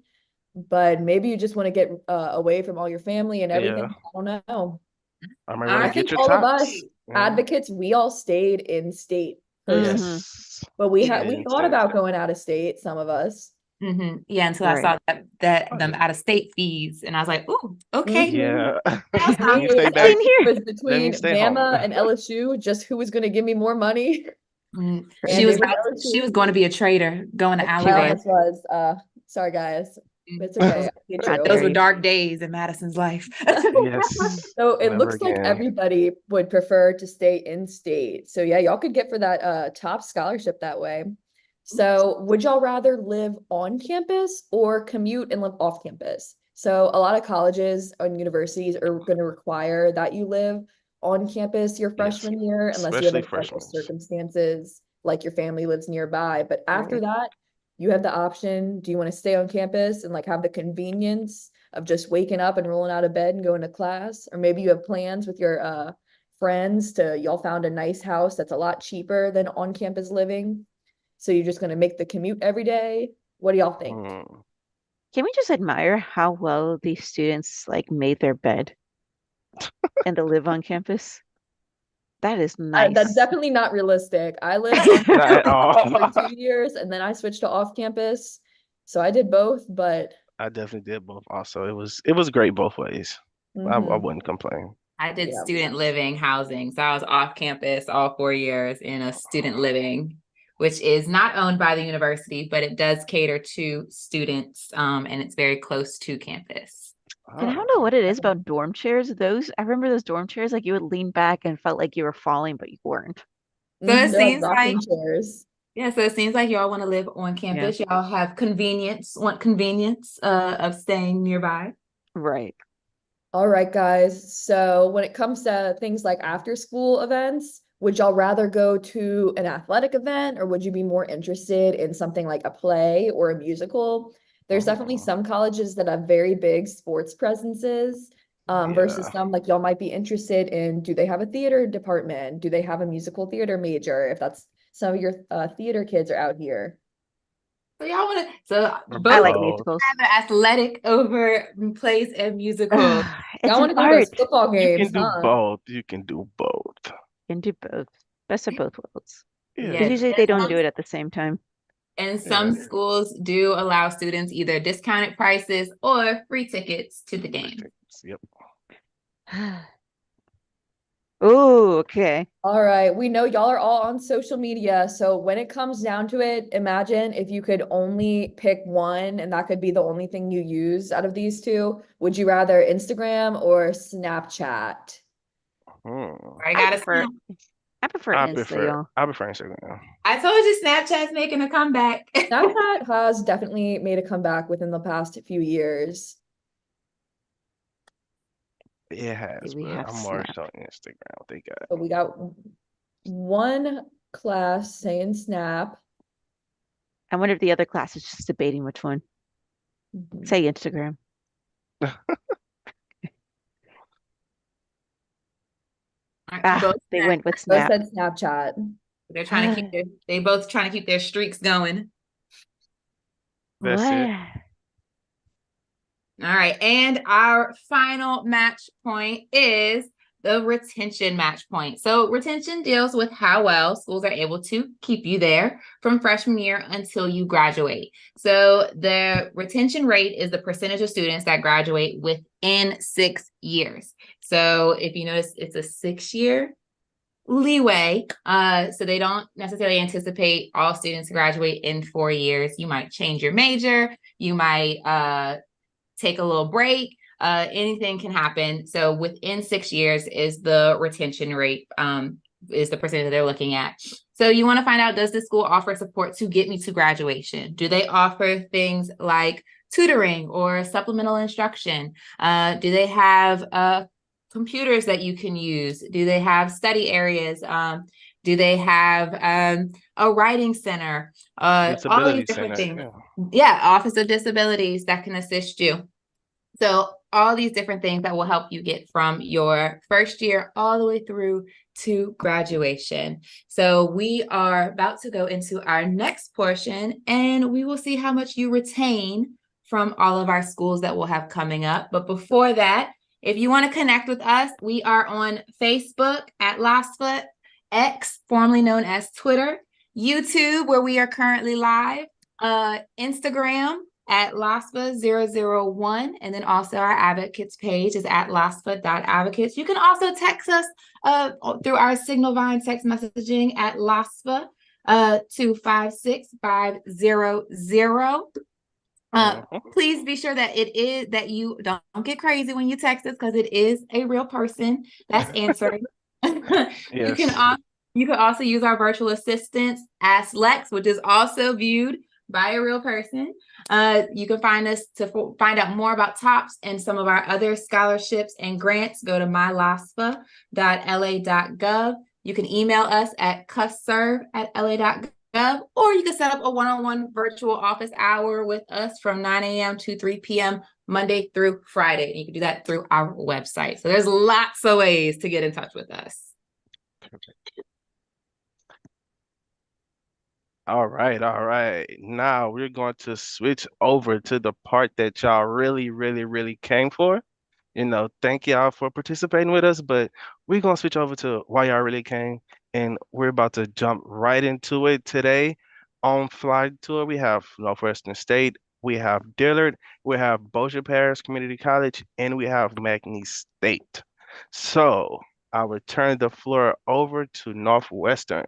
But maybe you just want to get away from all your family and Yeah, everything. I don't know. I might want I to think get your all of us tops. Mm, advocates, we all stayed in state Hmm. personally, yes, but Yeah. we stayed in thought state. about going out of state, some of us. Yeah, until I Right. saw that Oh, them yeah. out of state fees, and I was like, "Ooh, okay, Mhm. Yeah. now Let stop." me Anyways, stay our back. Same team here. was Let me between stay home. Bama and LSU, just who was going to give me more money, She and Crazy. was it was about. She LSU. was going to be a traitor, going to She I Alabama. was. almost was. Sorry guys, it's okay. I get How you. Those dare were you? dark days in Madison's life. Yes, So it never looks like again. everybody would prefer to stay in state. So yeah, y'all could get for that top scholarship that way. So would y'all rather live on campus or commute and live off campus? So a lot of colleges and universities are going to require that you live on campus your Yes, freshman year, unless you have especially like special freshmen. circumstances, like your family lives nearby. But after Right. that, you have the option. Do you want to stay on campus and like have the convenience of just waking up and rolling out of bed and going to class? Or maybe you have plans with your friends to y'all found a nice house that's a lot cheaper than on-campus living. So you're just gonna make the commute every day. What do y'all think? Mm, Can we just admire how well these students like made their bed and to live on campus? That is That's nice. definitely not realistic. I lived on not at campus all. for 2 years and then I switched to off campus. So I did both, but I definitely did both. Also, it was great both ways. I mhm, wouldn't complain. I did yeah. student living housing, so I was off campus all 4 years in a student living, which is not owned by the university, but it does cater to students, and it's very close to campus. And I Oh, don't know what it is about dorm chairs. Those, I remember those dorm chairs, like you would lean back and felt like you were falling, but you weren't. So it They're like seems like, rocking chairs. yeah, so it seems like y'all want to live on Yeah. campus. Y'all have want convenience of staying nearby. Right. All right, guys. So when it comes to things like after school events, would y'all rather go to an athletic event, or would you be more interested in something like a play or a musical? There's definitely oh, some colleges that have very big sports presences, versus yeah. some like y'all might be interested in, do they have a theater department? Do they have a musical theater major? If that's some of your theater kids are out here. So y'all want to, so Or both I like both. musicals. rather athletic over plays and musicals. It's Y'all an want to go to those art. football You games, can do huh? both. You can do both. Can do both. Best of both worlds. Yeah. Because Yes, usually they don't do it at the same time. and some Yeah. schools do allow students either discounted prices or free tickets to the game. Yep. Oh, okay. All right. We know y'all are all on social media. So when it comes down to it, imagine if you could only pick one and that could be the only thing you use out of these two. Would you rather Instagram or Snapchat? I I gotta prefer snap. I prefer I Insta, y'all. prefer Instagram. I told you Snapchat's making a comeback. Snapchat has definitely made a comeback within the past few years. It has, We but have I'm more Snap. so on Instagram. They got. So we got one class saying Snap. I wonder if the other class is just debating which one. Mhm. Say Instagram. Both They went with Both Snap. said Snapchat. they're trying to keep they both trying to keep their streaks going. That's it. What? All right. And our final match point is the retention match point. So retention deals with how well schools are able to keep you there from freshman year until you graduate. So the retention rate is the percentage of students that graduate within 6 years. So if you notice, it's a 6-year leeway. So they don't necessarily anticipate all students to graduate in 4 years. You might change your major, you might take a little break. Anything can happen. So within 6 years is the retention rate, is the percentage that they're looking at. So you want to find out, does the school offer support to get me to graduation? Do they offer things like tutoring or supplemental instruction? Do they have computers that you can use? Do they have study areas? Do they have a writing center? All Disability these different center. things. Yeah. Yeah, Office of Disabilities that can assist you. So all these different things that will help you get from your first year all the way through to graduation. So we are about to go into our next portion and we will see how much you retain from all of our schools that we'll have coming up. But before that, if you want to connect with us, we are on Facebook at LASFA, X, formerly known as Twitter, YouTube, where we are currently live, Instagram at LASFA001, and then also our advocates page is at LASFA.advocates. You can also text us through our Signal Vine text messaging at LASFA to 56500. Please be sure that you don't get crazy when you text us, because it is a real person that's answering. Yes. You can also use our virtual assistant, Ask Lex, which is also viewed by a real person. You can find us to find out more about TOPS and some of our other scholarships and grants. Go to mylasfa.la.gov. You can email us at custserve@la.gov, or you can set up a one-on-one virtual office hour with us from 9 a.m. to 3 p.m. Monday through Friday. And you can do that through our website. So there's lots of ways to get in touch with us. All right, all right. Now we're going to switch over to the part that y'all really, really, really came for. Thank y'all for participating with us, but we're going to switch over to why y'all really came, and we're about to jump right into it today. On F.L.Y tour, we have Northwestern State, we have Dillard, we have Bossier Parish Community College, and we have McNeese State. So I will turn the floor over to Northwestern.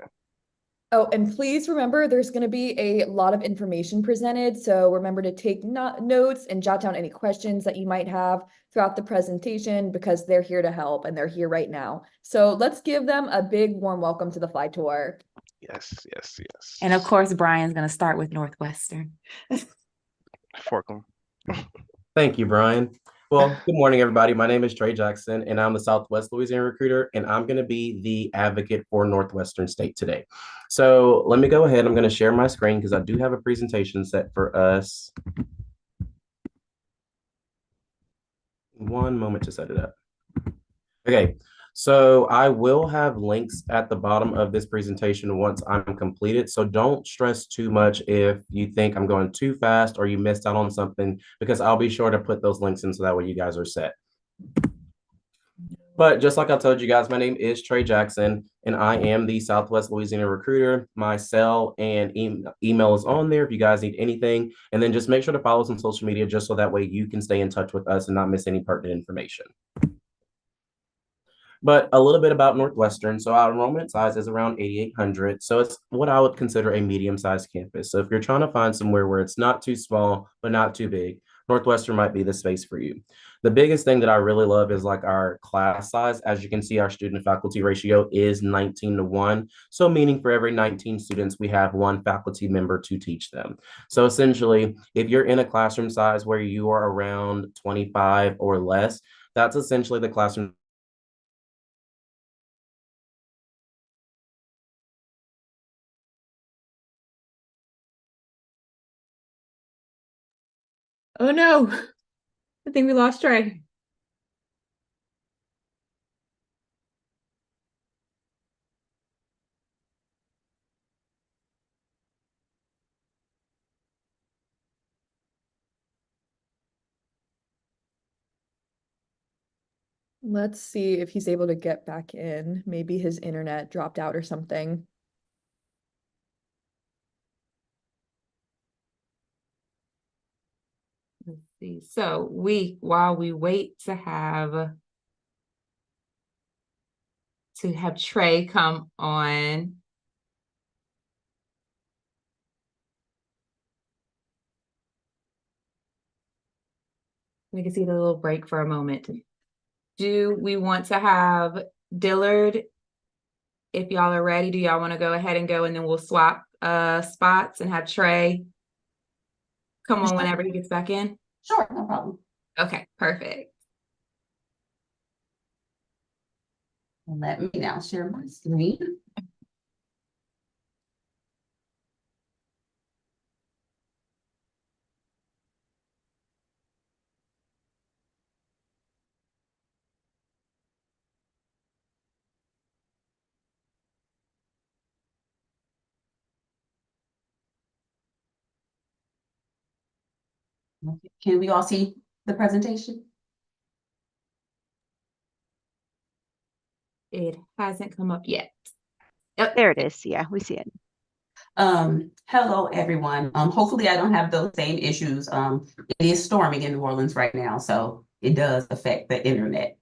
Oh, and please remember there's going to be a lot of information presented. So remember to take notes and jot down any questions that you might have throughout the presentation, because they're here to help and they're here right now. So let's give them a big warm welcome to the F.L.Y tour. Yes, yes, yes. And of course, Brian's going to start with Northwestern. Forkum. Thank you, Brian. Well, good morning, everybody. My name is Trey Jackson, and I'm the Southwest Louisiana recruiter, and I'm going to be the advocate for Northwestern State today. So let me go ahead. I'm going to share my screen because I do have a presentation set for us. One moment to set it up. Okay, So I will have links at the bottom of this presentation once I'm completed. So don't stress too much if you think I'm going too fast or you missed out on something, because I'll be sure to put those links in so that way you guys are set. But just like I told you guys, my name is Trey Jackson, and I am the Southwest Louisiana recruiter. My cell and email is on there if you guys need anything. And then just make sure to follow us on social media just so that way you can stay in touch with us and not miss any pertinent information. But a little bit about Northwestern. So our enrollment size is around 8,800. So it's what I would consider a medium-sized campus. So if you're trying to find somewhere where it's not too small, but not too big, Northwestern might be the space for you. The biggest thing that I really love is like our class size. As you can see, our student faculty ratio is 19-1. So meaning for every 19 students, we have one faculty member to teach them. So essentially, if you're in a classroom size where you are around 25 or less, that's essentially the classroom. Oh no, I think we lost Trey. Let's see if he's able to get back in. Maybe his internet dropped out or something. Let's see. So while we wait to have Trey come on. We can see the little break for a moment. Do we want to have Dillard? If y'all are ready, do y'all want to go ahead and go, and then we'll swap spots and have Trey come on whenever he gets back in? Sure, no problem. Okay, perfect. Let me now share my screen. Okay. Can we all see the presentation? It hasn't come up yet. Yep. There it is. Yeah, we see it. Hello, everyone. Hopefully I don't have those same issues. It is storming in New Orleans right now, so it does affect the internet.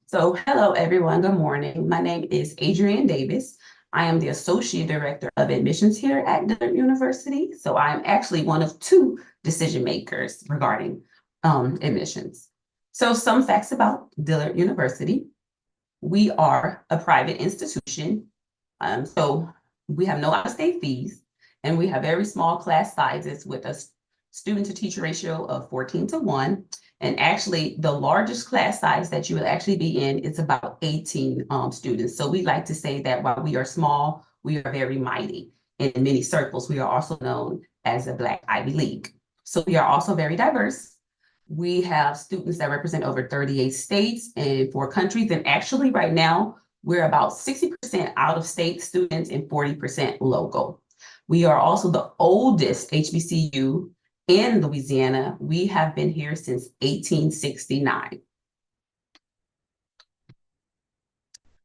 So hello, everyone. Good morning. My name is Adrienne Davis. I am the Associate Director of Admissions here at Dillard University. So I am actually one of two decision makers regarding admissions. So some facts about Dillard University. We are a private institution. So we have no out-of-state fees, and we have very small class sizes with a student to teacher ratio of 14-1. And actually the largest class size that you will actually be in is about 18 students. So we like to say that while we are small, we are very mighty. In many circles, we are also known as a Black Ivy League. So we are also very diverse. We have students that represent over 38 states and 4 countries. And actually right now, we're about 60% out-of-state students and 40% local. We are also the oldest HBCU in Louisiana. We have been here since 1869.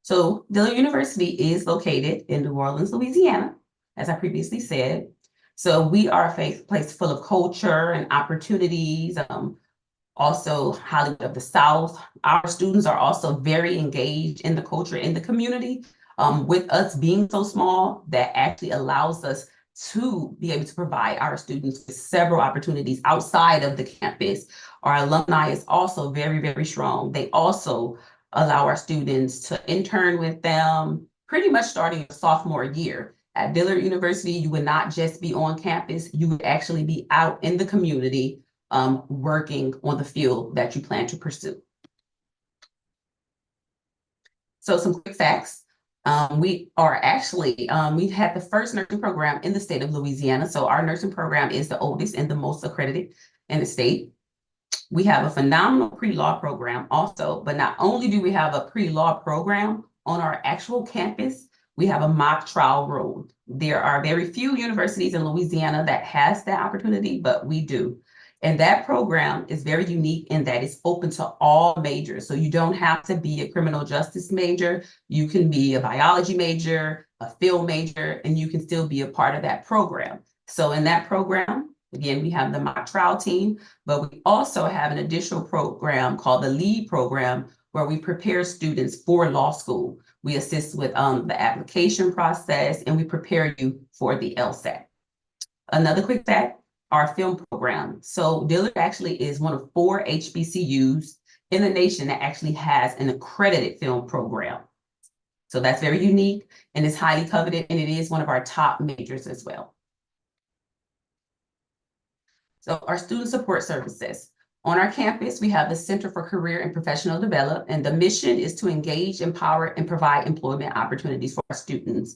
So Dillard University is located in New Orleans, Louisiana, as I previously said. So we are a place full of culture and opportunities, also Hollywood of the South. Our students are also very engaged in the culture in the community. With us being so small, that actually allows us to be able to provide our students with several opportunities outside of the campus. Our alumni is also very, very strong. They also allow our students to intern with them pretty much starting sophomore year. At Dillard University, you would not just be on campus, you would actually be out in the community working on the field that you plan to pursue. So some quick facts. We are actually, we had the first nursing program in the state of Louisiana. So our nursing program is the oldest and the most accredited in the state. We have a phenomenal pre-law program also, but not only do we have a pre-law program on our actual campus, we have a mock trial room. There are very few universities in Louisiana that has that opportunity, but we do. And that program is very unique in that it's open to all majors. So you don't have to be a criminal justice major. You can be a biology major, a film major, and you can still be a part of that program. So in that program, again, we have the mock trial team, but we also have an additional program called the LEAD program, where we prepare students for law school. We assist with the application process, and we prepare you for the LSAT. Another quick fact, our film program. So Dillard actually is one of 4 HBCUs in the nation that actually has an accredited film program. So that's very unique and is highly coveted, and it is one of our top majors as well. So our student support services. On our campus, we have the Center for Career and Professional Development, and the mission is to engage, empower, and provide employment opportunities for our students,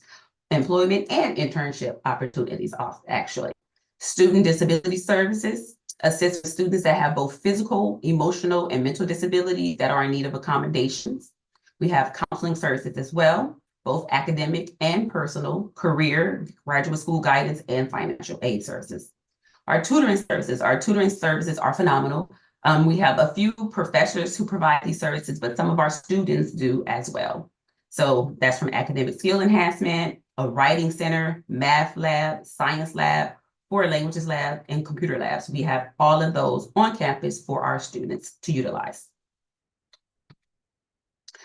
employment and internship opportunities, actually. Student disability services assist with students that have both physical, emotional, and mental disabilities that are in need of accommodations. We have counseling services as well, both academic and personal, career, graduate school guidance, and financial aid services. Our tutoring services are phenomenal. We have a few professors who provide these services, but some of our students do as well. So that's from academic skill enhancement, a writing center, math lab, science lab, foreign languages lab, and computer labs. We have all of those on campus for our students to utilize.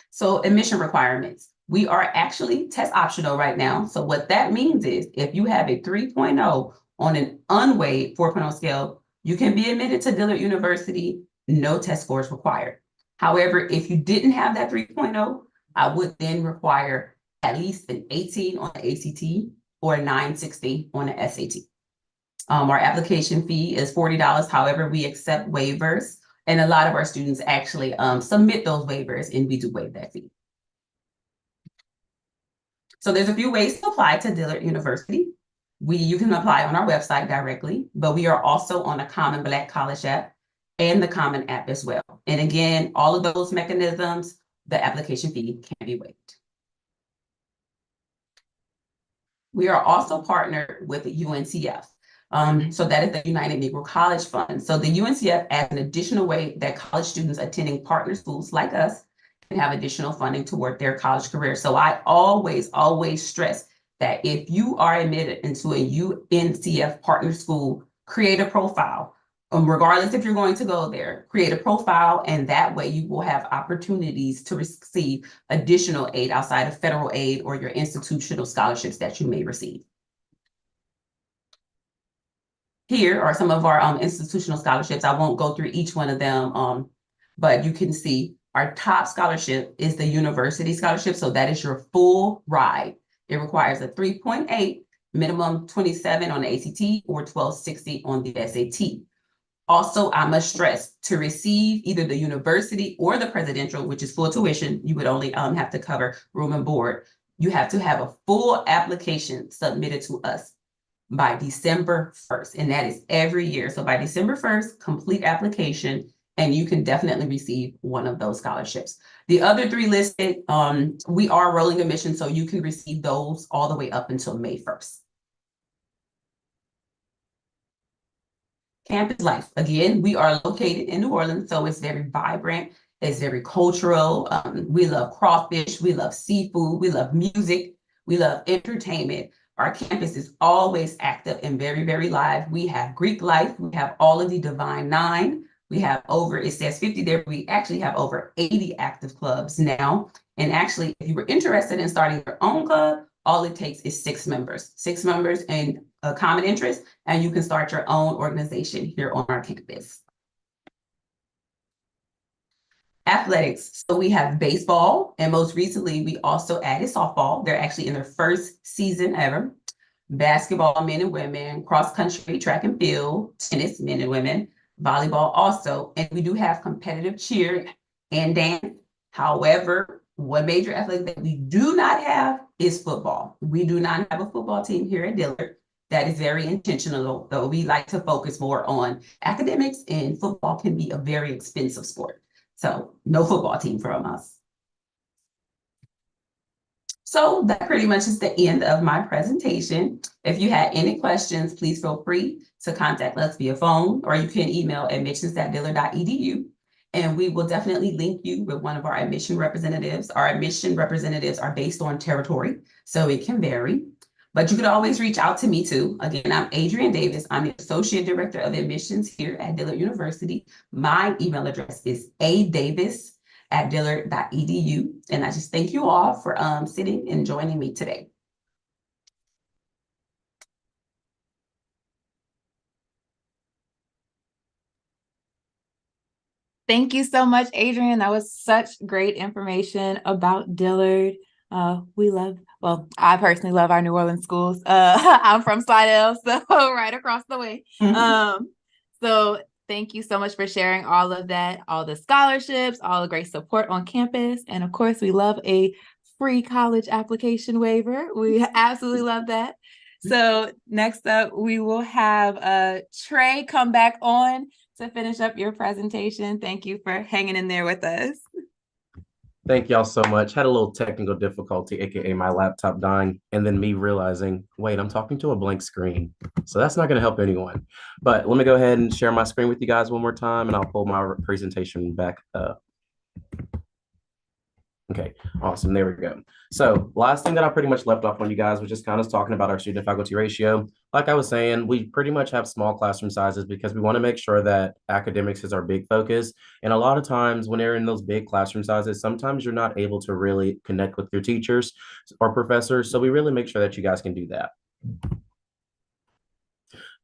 So admission requirements. We are actually test optional right now. So what that means is if you have a 3.0 on an unweighed 4.0 scale, you can be admitted to Dillard University, no test scores required. However, if you didn't have that 3.0, I would then require at least an 18 on the ACT or a 960 on the SAT. Our application fee is $40. However, we accept waivers, and a lot of our students actually submit those waivers, and we do waive that fee. So there's a few ways to apply to Dillard University. You can apply on our website directly, but we are also on the Common Black College app and the Common app as well. And again, all of those mechanisms, the application fee can be waived. We are also partnered with the UNCF. So that is the United Negro College Fund. So the UNCF adds an additional way that college students attending partner schools like us can have additional funding toward their college career. So I always stress that if you are admitted into a UNCF partner school, create a profile. Regardless if you're going to go there, create a profile, and that way you will have opportunities to receive additional aid outside of federal aid or your institutional scholarships that you may receive. Here are some of our institutional scholarships. I won't go through each one of them, but you can see our top scholarship is the university scholarship. So that is your full ride. It requires a 3.8, minimum 27 on the ACT or 1260 on the SAT. Also, I must stress, to receive either the university or the presidential, which is full tuition, you would only have to cover room and board. You have to have a full application submitted to us by December 1st, and that is every year. So by December 1st, complete application, and you can definitely receive one of those scholarships. The other 3 listed, we are rolling admission, so you can receive those all the way up until May 1st. Campus life. Again, we are located in New Orleans, so it's very vibrant. It's very cultural. We love crawfish. We love seafood. We love music. We love entertainment. Our campus is always active and very, very live. We have Greek life. We have all of the Divine Nine. We have over, it says 50 there. We actually have over 80 active clubs now. And actually, if you were interested in starting your own club, all it takes is 6 members and a common interest, and you can start your own organization here on our campus. Athletics. So we have baseball, and most recently we also added softball. They're actually in their first season ever. Basketball, men and women, cross country, track and field, tennis, men and women, volleyball also. And we do have competitive cheer and dance. However, one major athletic that we do not have is football. We do not have a football team here at Dillard. That is very intentional, though we like to focus more on academics, and football can be a very expensive sport. So no football team from us. So that pretty much is the end of my presentation. If you had any questions, please feel free to contact us via phone, or you can email admissions@dillard.edu. And we will definitely link you with one of our admission representatives. Our admission representatives are based on territory, so it can vary. But you could always reach out to me too. Again, I'm Adrienne Davis. I'm the Associate Director of Admissions here at Dillard University. My email address is adavis@dillard.edu. And I just thank you all for sitting and joining me today. Thank you so much, Adrienne. That was such great information about Dillard. I personally love our New Orleans schools. I'm from Slidell, so right across the way. So thank you so much for sharing all of that, all the scholarships, all the great support on campus. And of course, we love a free college application waiver. We absolutely love that. So next up, we will have Trey come back on to finish up your presentation. Thank you for hanging in there with us. Thank y'all so much. Had a little technical difficulty, aka my laptop dying, and then me realizing, wait, I'm talking to a blank screen. So that's not going to help anyone. But let me go ahead and share my screen with you guys one more time, and I'll pull my presentation back up. Okay, awesome. There we go. So last thing that I pretty much left off on you guys was just kind of talking about our student faculty ratio. Like I was saying, we pretty much have small classroom sizes because we want to make sure that academics is our big focus. And a lot of times when they're in those big classroom sizes, sometimes you're not able to really connect with your teachers or professors. So we really make sure that you guys can do that.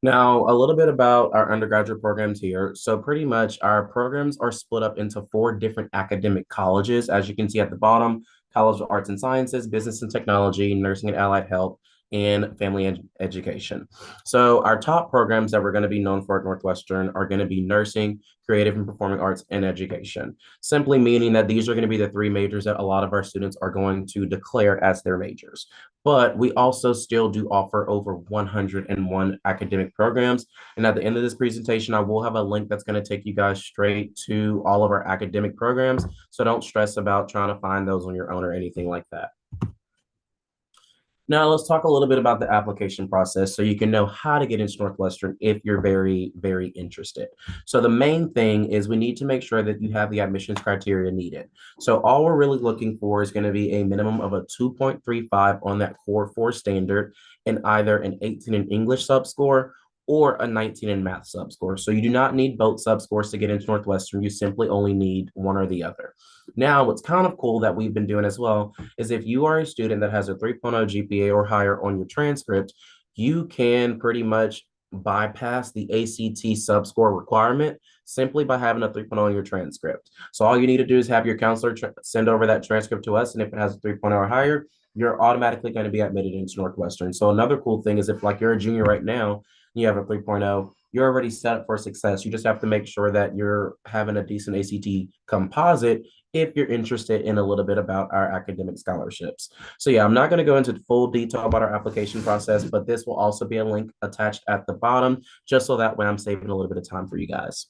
Now, a little bit about our undergraduate programs here. So pretty much our programs are split up into 4 different academic colleges. As you can see at the bottom, College of Arts and Sciences, Business and Technology, Nursing and Allied Health, and Family Education. So our top programs that we're going to be known for at Northwestern are going to be nursing, creative and performing arts, and education. Simply meaning that these are going to be the 3 majors that a lot of our students are going to declare as their majors. But we also still do offer over 101 academic programs. And at the end of this presentation, I will have a link that's going to take you guys straight to all of our academic programs. So don't stress about trying to find those on your own or anything like that. Now, let's talk a little bit about the application process so you can know how to get into Northwestern if you're very, very interested. So the main thing is we need to make sure that you have the admissions criteria needed. So all we're really looking for is going to be a minimum of a 2.35 on that Core 4 standard and either an 18 in English subscore or a 19 in math subscore. So you do not need both subscores to get into Northwestern. You simply only need one or the other. Now, what's kind of cool that we've been doing as well is if you are a student that has a 3.0 GPA or higher on your transcript, you can pretty much bypass the ACT subscore requirement simply by having a 3.0 on your transcript. So all you need to do is have your counselor send over that transcript to us, and if it has a 3.0 or higher, you're automatically going to be admitted into Northwestern. So another cool thing is if like you're a junior right now, you have a 3.0, you're already set up for success. You just have to make sure that you're having a decent ACT composite if you're interested in a little bit about our academic scholarships. So yeah, I'm not going to go into full detail about our application process, but this will also be a link attached at the bottom, just so that way I'm saving a little bit of time for you guys.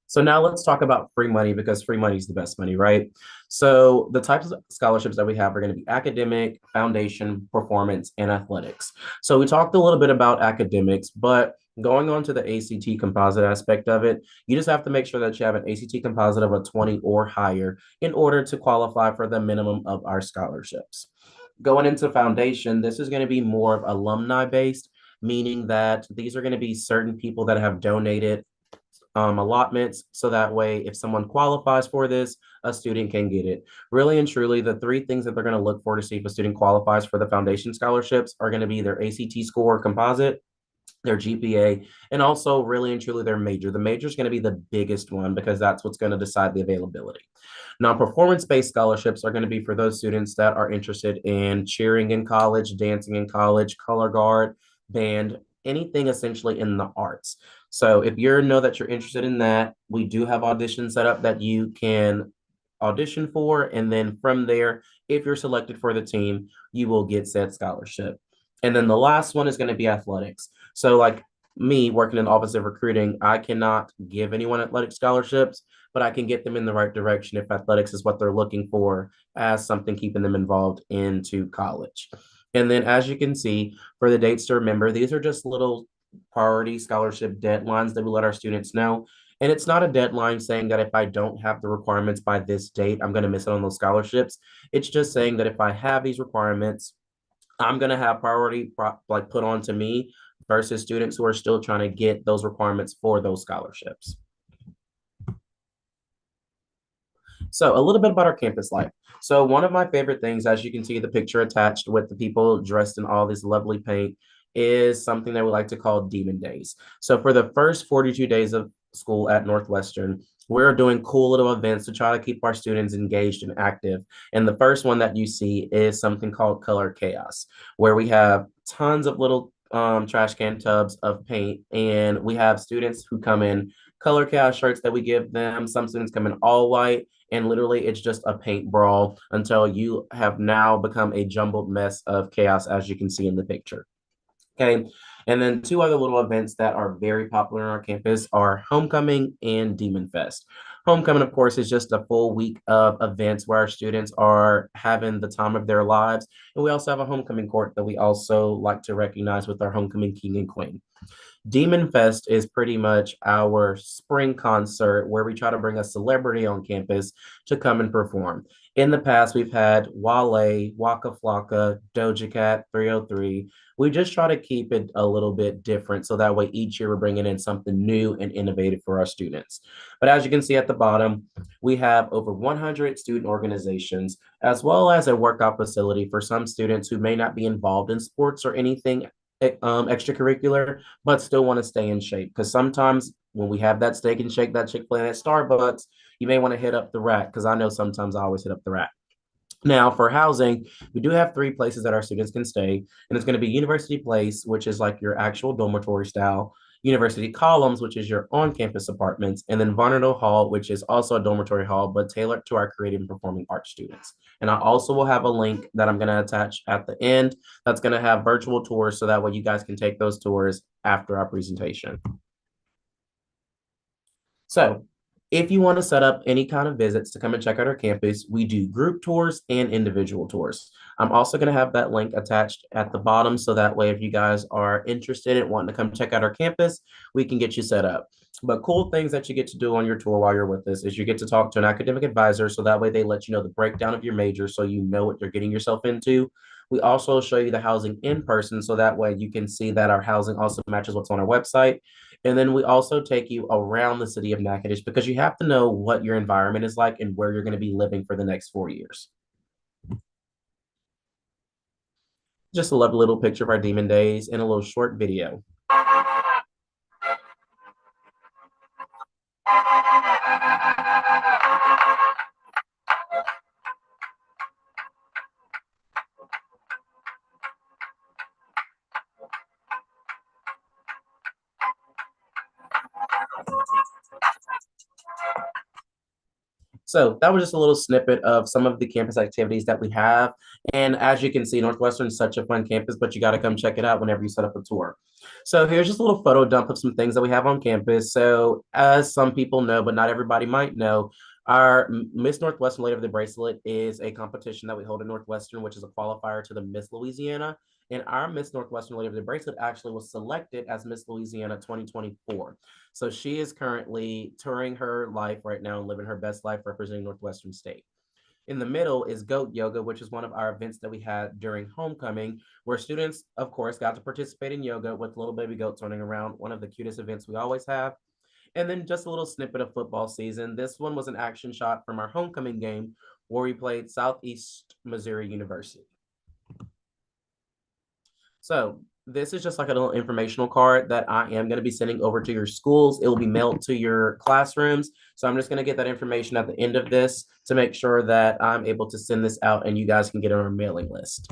So now let's talk about free money because free money is the best money, right? So the types of scholarships that we have are going to be academic, foundation, performance, and athletics. So we talked a little bit about academics, but going on to the ACT composite aspect of it, you just have to make sure that you have an ACT composite of a 20 or higher in order to qualify for the minimum of our scholarships. Going into foundation, this is going to be more of alumni based, meaning that these are going to be certain people that have donated allotments, so that way if someone qualifies for this, a student can get it. Really and truly, the 3 things that they're going to look for to see if a student qualifies for the foundation scholarships are going to be their ACT score composite, their GPA, and also really and truly their major. The major is going to be the biggest one because that's what's going to decide the availability. Now, performance-based scholarships are going to be for those students that are interested in cheering in college, dancing in college, color guard, band, anything essentially in the arts. So if you know that you're interested in that, we do have auditions set up that you can audition for. And then from there, if you're selected for the team, you will get said scholarship. And then the last one is going to be athletics. So like me working in the office of recruiting, I cannot give anyone athletic scholarships, but I can get them in the right direction if athletics is what they're looking for as something keeping them involved into college. And then as you can see, for the dates to remember, these are just little priority scholarship deadlines that we let our students know. And it's not a deadline saying that if I don't have the requirements by this date, I'm going to miss out on those scholarships. It's just saying that if I have these requirements, I'm going to have priority like put on to me versus students who are still trying to get those requirements for those scholarships. So a little bit about our campus life. So one of my favorite things, as you can see the picture attached with the people dressed in all this lovely paint, is something that we like to call Demon Days. So for the first 42 days of school at Northwestern, we're doing cool little events to try to keep our students engaged and active. And the first one that you see is something called Color Chaos, where we have tons of little trash can tubs of paint, and we have students who come in color chaos shirts that we give them. Some students come in all white, and literally it's just a paint brawl until you have now become a jumbled mess of chaos, as you can see in the picture. Okay. And then two other little events that are very popular on our campus are Homecoming and Demon Fest. Homecoming, of course, is just a full week of events where our students are having the time of their lives. And we also have a homecoming court that we also like to recognize with our homecoming king and queen. Demon Fest is pretty much our spring concert where we try to bring a celebrity on campus to come and perform. In the past, we've had Wale, Waka Flocka, Doja Cat, 303. We just try to keep it a little bit different so that way each year we're bringing in something new and innovative for our students. But as you can see at the bottom, we have over 100 student organizations, as well as a workout facility for some students who may not be involved in sports or anything extracurricular, but still want to stay in shape. Because sometimes when we have that steak and shake, that Chick-fil-A at Starbucks, you may want to hit up the rack, because I know sometimes I always hit up the rack. Now, for housing, we do have three places that our students can stay, and it's going to be University Place, which is like your actual dormitory style, University Columns, which is your on-campus apartments, and then Varnado Hall, which is also a dormitory hall, but tailored to our creative and performing arts students. And I also will have a link that I'm going to attach at the end that's going to have virtual tours, so that way you guys can take those tours after our presentation. So if you want to set up any kind of visits to come and check out our campus, we do group tours and individual tours. I'm also going to have that link attached at the bottom, so that way if you guys are interested in wanting to come check out our campus, we can get you set up. But cool things that you get to do on your tour while you're with us is you get to talk to an academic advisor, so that way they let you know the breakdown of your major so you know what you're getting yourself into. We also show you the housing in person, so that way you can see that our housing also matches what's on our website. And then we also take you around the city of Natchitoches, because you have to know what your environment is like and where you're going to be living for the next 4 years. Just a lovely little picture of our Demon Days and a little short video. So that was just a little snippet of some of the campus activities that we have. And as you can see, Northwestern is such a fun campus, but you got to come check it out whenever you set up a tour. So here's just a little photo dump of some things that we have on campus. So as some people know, but not everybody might know, our Miss Northwestern Lady of the Bracelet is a competition that we hold at Northwestern, which is a qualifier to the Miss Louisiana. And our Miss Northwestern Lady of the Bracelet actually was selected as Miss Louisiana 2024. So she is currently touring her life right now and living her best life representing Northwestern State. In the middle is Goat Yoga, which is one of our events that we had during homecoming, where students, of course, got to participate in yoga with little baby goats running around, one of the cutest events we always have. And then just a little snippet of football season. This one was an action shot from our homecoming game where we played Southeast Missouri University. So this is just like a little informational card that I am going to be sending over to your schools. It will be mailed to your classrooms. So I'm just going to get that information at the end of this to make sure that I'm able to send this out and you guys can get on our mailing list.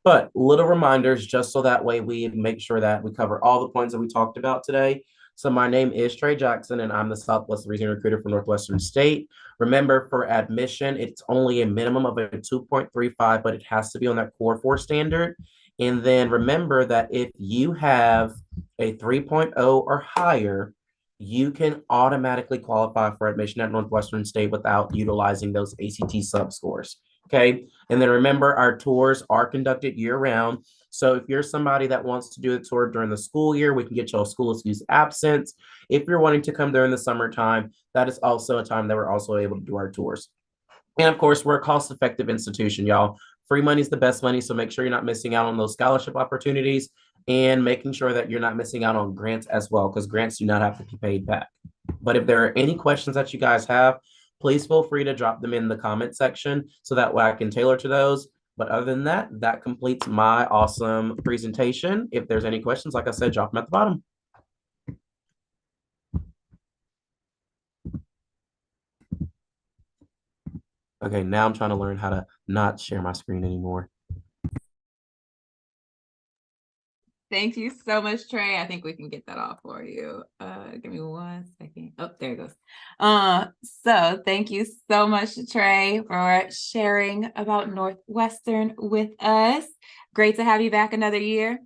But little reminders, just so that way we make sure that we cover all the points that we talked about today. So my name is Trey Jackson, and I'm the Southwest Region Recruiter for Northwestern State. Remember, for admission, it's only a minimum of a 2.35, but it has to be on that Core 4 standard. And then remember that if you have a 3.0 or higher, you can automatically qualify for admission at Northwestern State without utilizing those ACT sub scores. Okay. And then remember, our tours are conducted year round. So if you're somebody that wants to do a tour during the school year, we can get you a school excuse absence. If you're wanting to come during the summertime, that is also a time that we're also able to do our tours. And of course, we're a cost-effective institution, y'all. Free money is the best money, so make sure you're not missing out on those scholarship opportunities and making sure that you're not missing out on grants as well, because grants do not have to be paid back. But if there are any questions that you guys have, please feel free to drop them in the comment section so that way I can tailor to those. But other than that, that completes my awesome presentation. If there's any questions, like I said, drop them at the bottom. Okay, now I'm trying to learn how to not share my screen anymore. Thank you so much, Trey. I think we can get that off for you. Give me 1 second. Oh, there it goes. So thank you so much, Trey, for sharing about Northwestern with us. Great to have you back another year.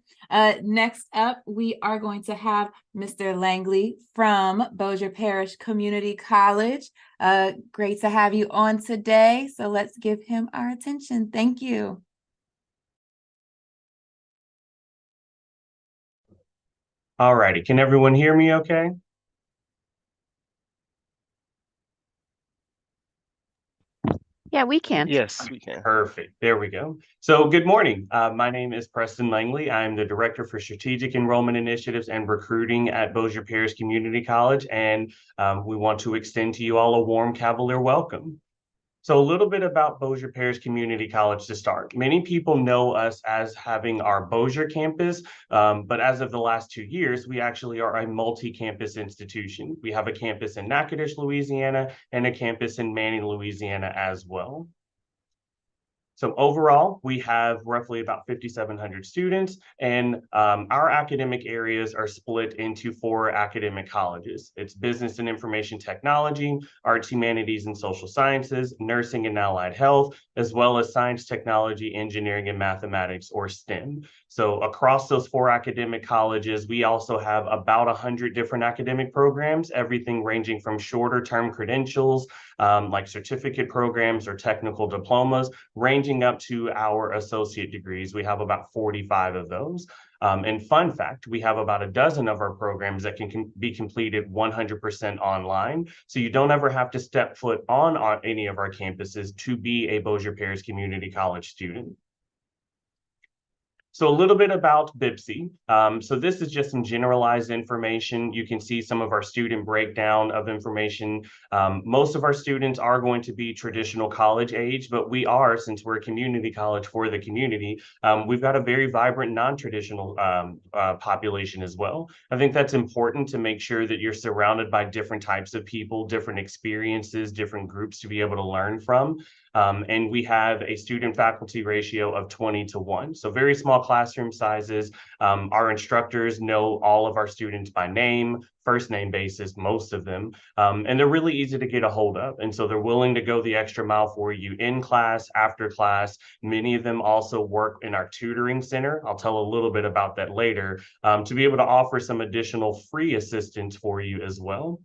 Next up, we are going to have Mr. Langley from Bossier Parish Community College. Great to have you on today. So let's give him our attention. Thank you. All righty. Can everyone hear me okay? Yeah, we can. Yes, we can. Perfect. There we go. So good morning. My name is Preston Langley. I'm the Director for Strategic Enrollment Initiatives and Recruiting at Bossier Parish Community College, and we want to extend to you all a warm Cavalier welcome. So a little bit about Bossier Parish Community College to start. Many people know us as having our Bossier campus, but as of the last 2 years, we actually are a multi-campus institution. We have a campus in Natchitoches, Louisiana, and a campus in Manning, Louisiana as well. So overall, we have roughly about 5,700 students, and our academic areas are split into 4 academic colleges. It's Business and Information Technology, Arts, Humanities, and Social Sciences, Nursing and Allied Health, as well as Science, Technology, Engineering, and Mathematics, or STEM. So across those 4 academic colleges, we also have about 100 different academic programs, everything ranging from shorter term credentials, like certificate programs or technical diplomas, ranging up to our associate degrees. We have about 45 of those. And fun fact, we have about a dozen of our programs that can be completed 100% online. So you don't ever have to step foot on any of our campuses to be a Bossier Parish Community College student. So a little bit about BIPSI. So this is just some generalized information. You can see some of our student breakdown of information. Most of our students are going to be traditional college age, but we are, since we're a community college for the community, we've got a very vibrant non-traditional population as well. I think that's important to make sure that you're surrounded by different types of people, different experiences, different groups to be able to learn from. And we have a student faculty ratio of 20-1. So very small classroom sizes. Our instructors know all of our students by name, first name basis, most of them. And they're really easy to get a hold of. And so they're willing to go the extra mile for you in class, after class. Many of them also work in our tutoring center. I'll tell a little bit about that later, to be able to offer some additional free assistance for you as well.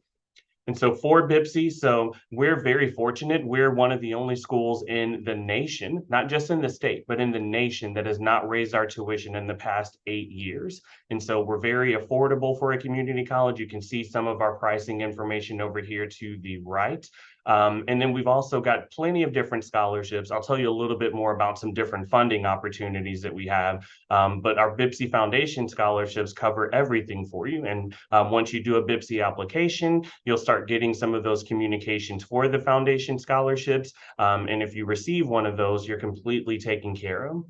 And so for BIPSI, so we're very fortunate. We're one of the only schools in the nation, not just in the state, but in the nation that has not raised our tuition in the past 8 years. And so we're very affordable for a community college. You can see some of our pricing information over here to the right. And then we've also got plenty of different scholarships. I'll tell you a little bit more about some different funding opportunities that we have. But our BIPSI Foundation scholarships cover everything for you. And once you do a BIPSI application, you'll start getting some of those communications for the foundation scholarships. And if you receive one of those, you're completely taken care of.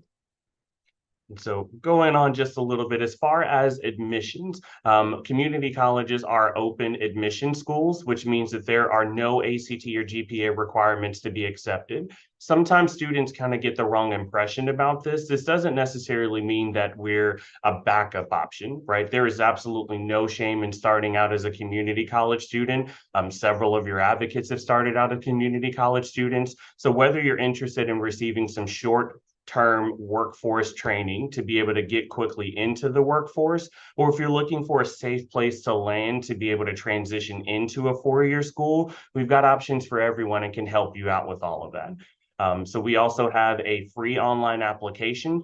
And so going on just a little bit, as far as admissions, community colleges are open admission schools, which means that there are no ACT or GPA requirements to be accepted. Sometimes students kind of get the wrong impression about this. This doesn't necessarily mean that we're a backup option, right? There is absolutely no shame in starting out as a community college student. Several of your advocates have started out as community college students. So whether you're interested in receiving some short-term workforce training to be able to get quickly into the workforce, or if you're looking for a safe place to land to be able to transition into a four-year school, we've got options for everyone and can help you out with all of that. So we also have a free online application,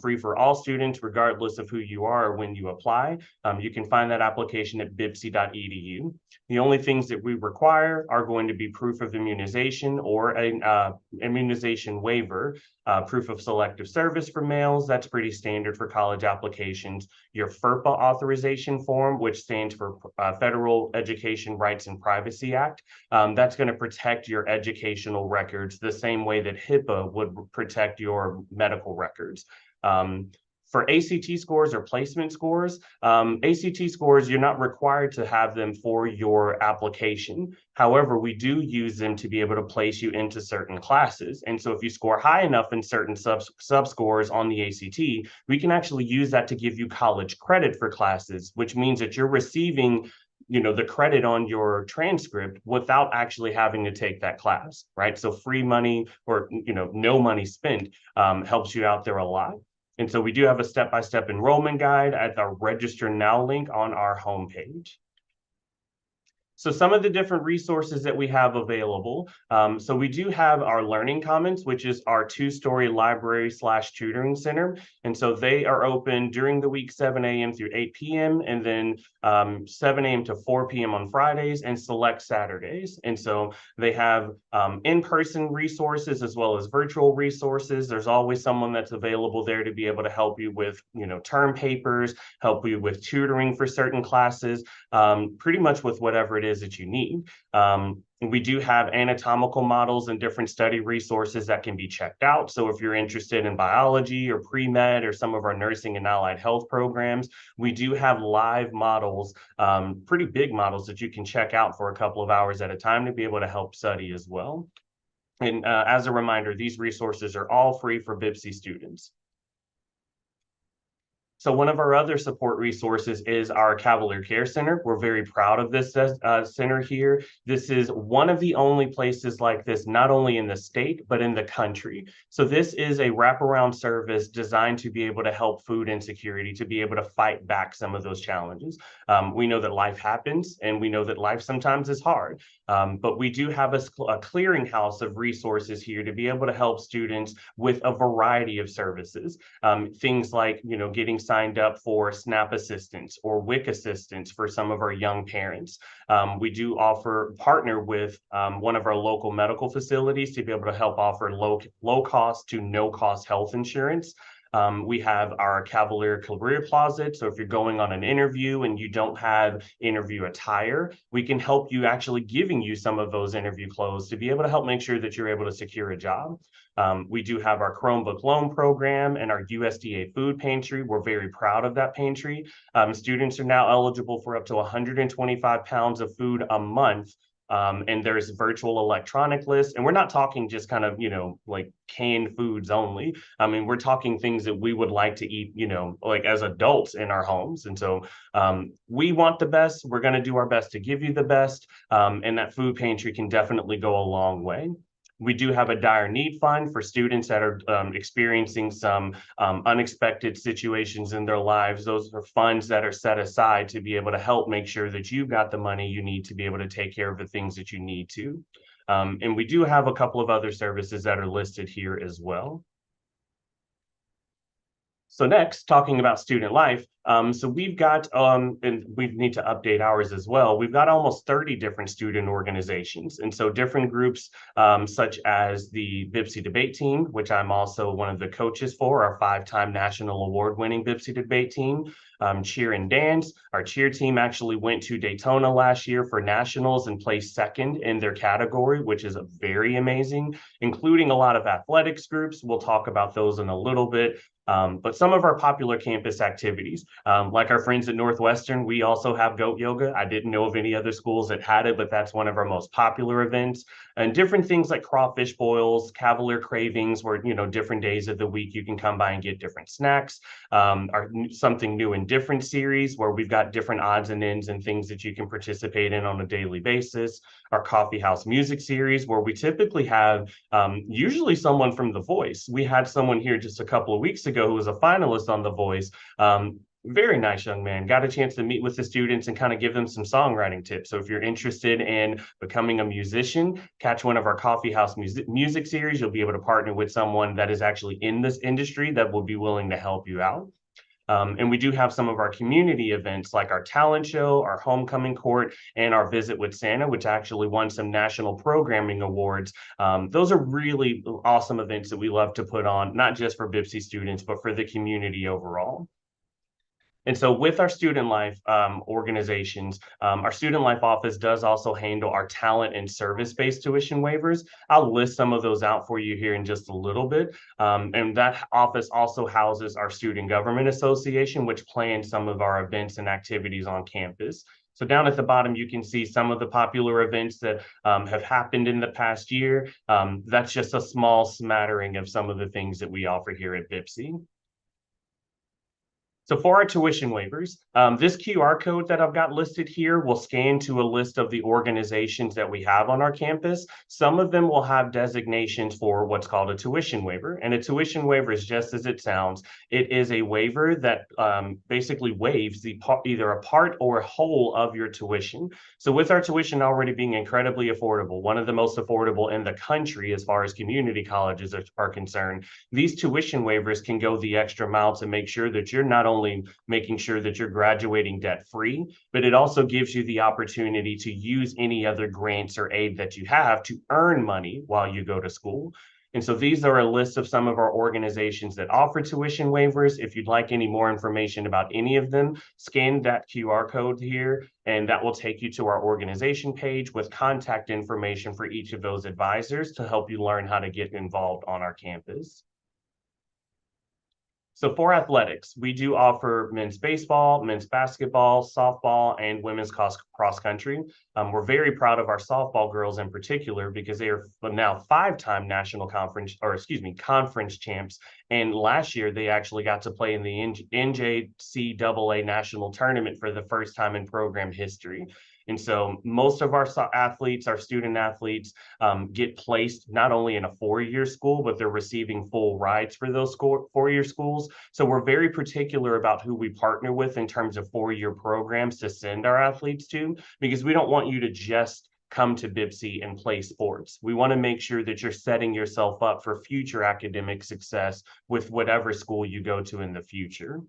free for all students, regardless of who you are or when you apply. You can find that application at bibc.edu. The only things that we require are going to be proof of immunization or an immunization waiver, proof of selective service for males. That's pretty standard for college applications. Your FERPA authorization form, which stands for Federal Education Rights and Privacy Act. That's going to protect your educational records the same way that HIPAA would protect your medical records. For ACT scores or placement scores, ACT scores, you're not required to have them for your application. However, we do use them to be able to place you into certain classes. And so if you score high enough in certain sub scores on the ACT, we can actually use that to give you college credit for classes, which means that you're receiving the credit on your transcript without actually having to take that class, right? So free money or, no money spent helps you out there a lot. And so we do have a step-by-step enrollment guide at the Register Now link on our homepage. So some of the different resources that we have available. So we do have our Learning Commons, which is our two-story library/tutoring center. And so they are open during the week, 7 a.m. through 8 p.m. and then 7 a.m. to 4 p.m. on Fridays and select Saturdays. And so they have in-person resources as well as virtual resources. There's always someone that's available there to be able to help you with, term papers, help you with tutoring for certain classes, pretty much with whatever it is that you need. We do have anatomical models and different study resources that can be checked out. So if you're interested in biology or pre-med or some of our nursing and allied health programs, we do have live models, pretty big models that you can check out for a couple of hours at a time to be able to help study as well. And as a reminder, these resources are all free for BIPC students. So one of our other support resources is our Cavalier Care Center. We're very proud of this center here. This is one of the only places like this, not only in the state, but in the country. So this is a wraparound service designed to be able to help food insecurity, to be able to fight back some of those challenges. We know that life happens, and we know that life sometimes is hard. But we do have a clearinghouse of resources here to be able to help students with a variety of services. Things like, getting signed up for SNAP assistance or WIC assistance for some of our young parents. We do partner with one of our local medical facilities to be able to help offer low cost to no cost health insurance. We have our Cavalier Career Closet. So if you're going on an interview and you don't have interview attire, we can help you actually giving you some of those interview clothes to be able to help make sure that you're able to secure a job. We do have our Chromebook loan program and our USDA food pantry. We're very proud of that pantry. Students are now eligible for up to 125 pounds of food a month. And there's virtual electronic lists, and we're not talking just kind of, like canned foods only. I mean, we're talking things that we would like to eat, like as adults in our homes. And so we want the best. We're going to do our best to give you the best. And that food pantry can definitely go a long way. We do have a dire need fund for students that are experiencing some unexpected situations in their lives. Those are funds that are set aside to be able to help make sure that you've got the money you need to be able to take care of the things that you need to. And we do have a couple of other services that are listed here as well. So next, talking about student life. So we've got, and we need to update ours as well. We've got almost 30 different student organizations. And so different groups, such as the BIPC debate team, which I'm also one of the coaches for, our 5-time national award-winning BIPC debate team. Cheer and dance. Our cheer team actually went to Daytona last year for nationals and placed second in their category, which is very amazing, including a lot of athletics groups. We'll talk about those in a little bit. But some of our popular campus activities, like our friends at Northwestern, we also have goat yoga. I didn't know of any other schools that had it, but that's one of our most popular events. And different things like crawfish boils, Cavalier cravings, where, different days of the week you can come by and get different snacks. Our something new and different series, where we've got different odds and ends and things that you can participate in on a daily basis. Our coffee house music series, where we typically have usually someone from The Voice. We had someone here just a couple of weeks ago who was a finalist on The Voice. Very nice young man. Got a chance to meet with the students and kind of give them some songwriting tips. So if you're interested in becoming a musician, catch one of our coffee house music series. You'll be able to partner with someone that is actually in this industry that will be willing to help you out. And we do have some of our community events like our talent show, our homecoming court, and our visit with Santa, which actually won some national programming awards. Those are really awesome events that we love to put on, not just for BIPSI students, but for the community overall. And so with our student life organizations, our student life office does also handle our talent and service-based tuition waivers. I'll list some of those out for you here in just a little bit. And that office also houses our Student Government Association, which plans some of our events and activities on campus. So down at the bottom, you can see some of the popular events that have happened in the past year. That's just a small smattering of some of the things that we offer here at BIPSI. So for our tuition waivers, this QR code that I've got listed here will scan to a list of the organizations that we have on our campus. Some of them will have designations for what's called a tuition waiver. And a tuition waiver is just as it sounds. It is a waiver that basically waives either a part or a whole of your tuition. So with our tuition already being incredibly affordable, one of the most affordable in the country as far as community colleges are concerned, these tuition waivers can go the extra mile to make sure that you're not only making sure that you're graduating debt free, but it also gives you the opportunity to use any other grants or aid that you have to earn money while you go to school. And so these are a list of some of our organizations that offer tuition waivers. If you'd like any more information about any of them, scan that QR code here, and that will take you to our organization page with contact information for each of those advisors to help you learn how to get involved on our campus. So for athletics, we do offer men's baseball, men's basketball, softball, and women's cross country. We're very proud of our softball girls in particular because they are now 5-time national conference champs. And last year, they actually got to play in the NJCAA national tournament for the first time in program history. And so most of our athletes, our student athletes, get placed not only in a 4-year school, but they're receiving full rides for those 4-year schools. So we're very particular about who we partner with in terms of 4-year programs to send our athletes to, because we don't want you to just come to BIPSI and play sports. We want to make sure that you're setting yourself up for future academic success with whatever school you go to in the future.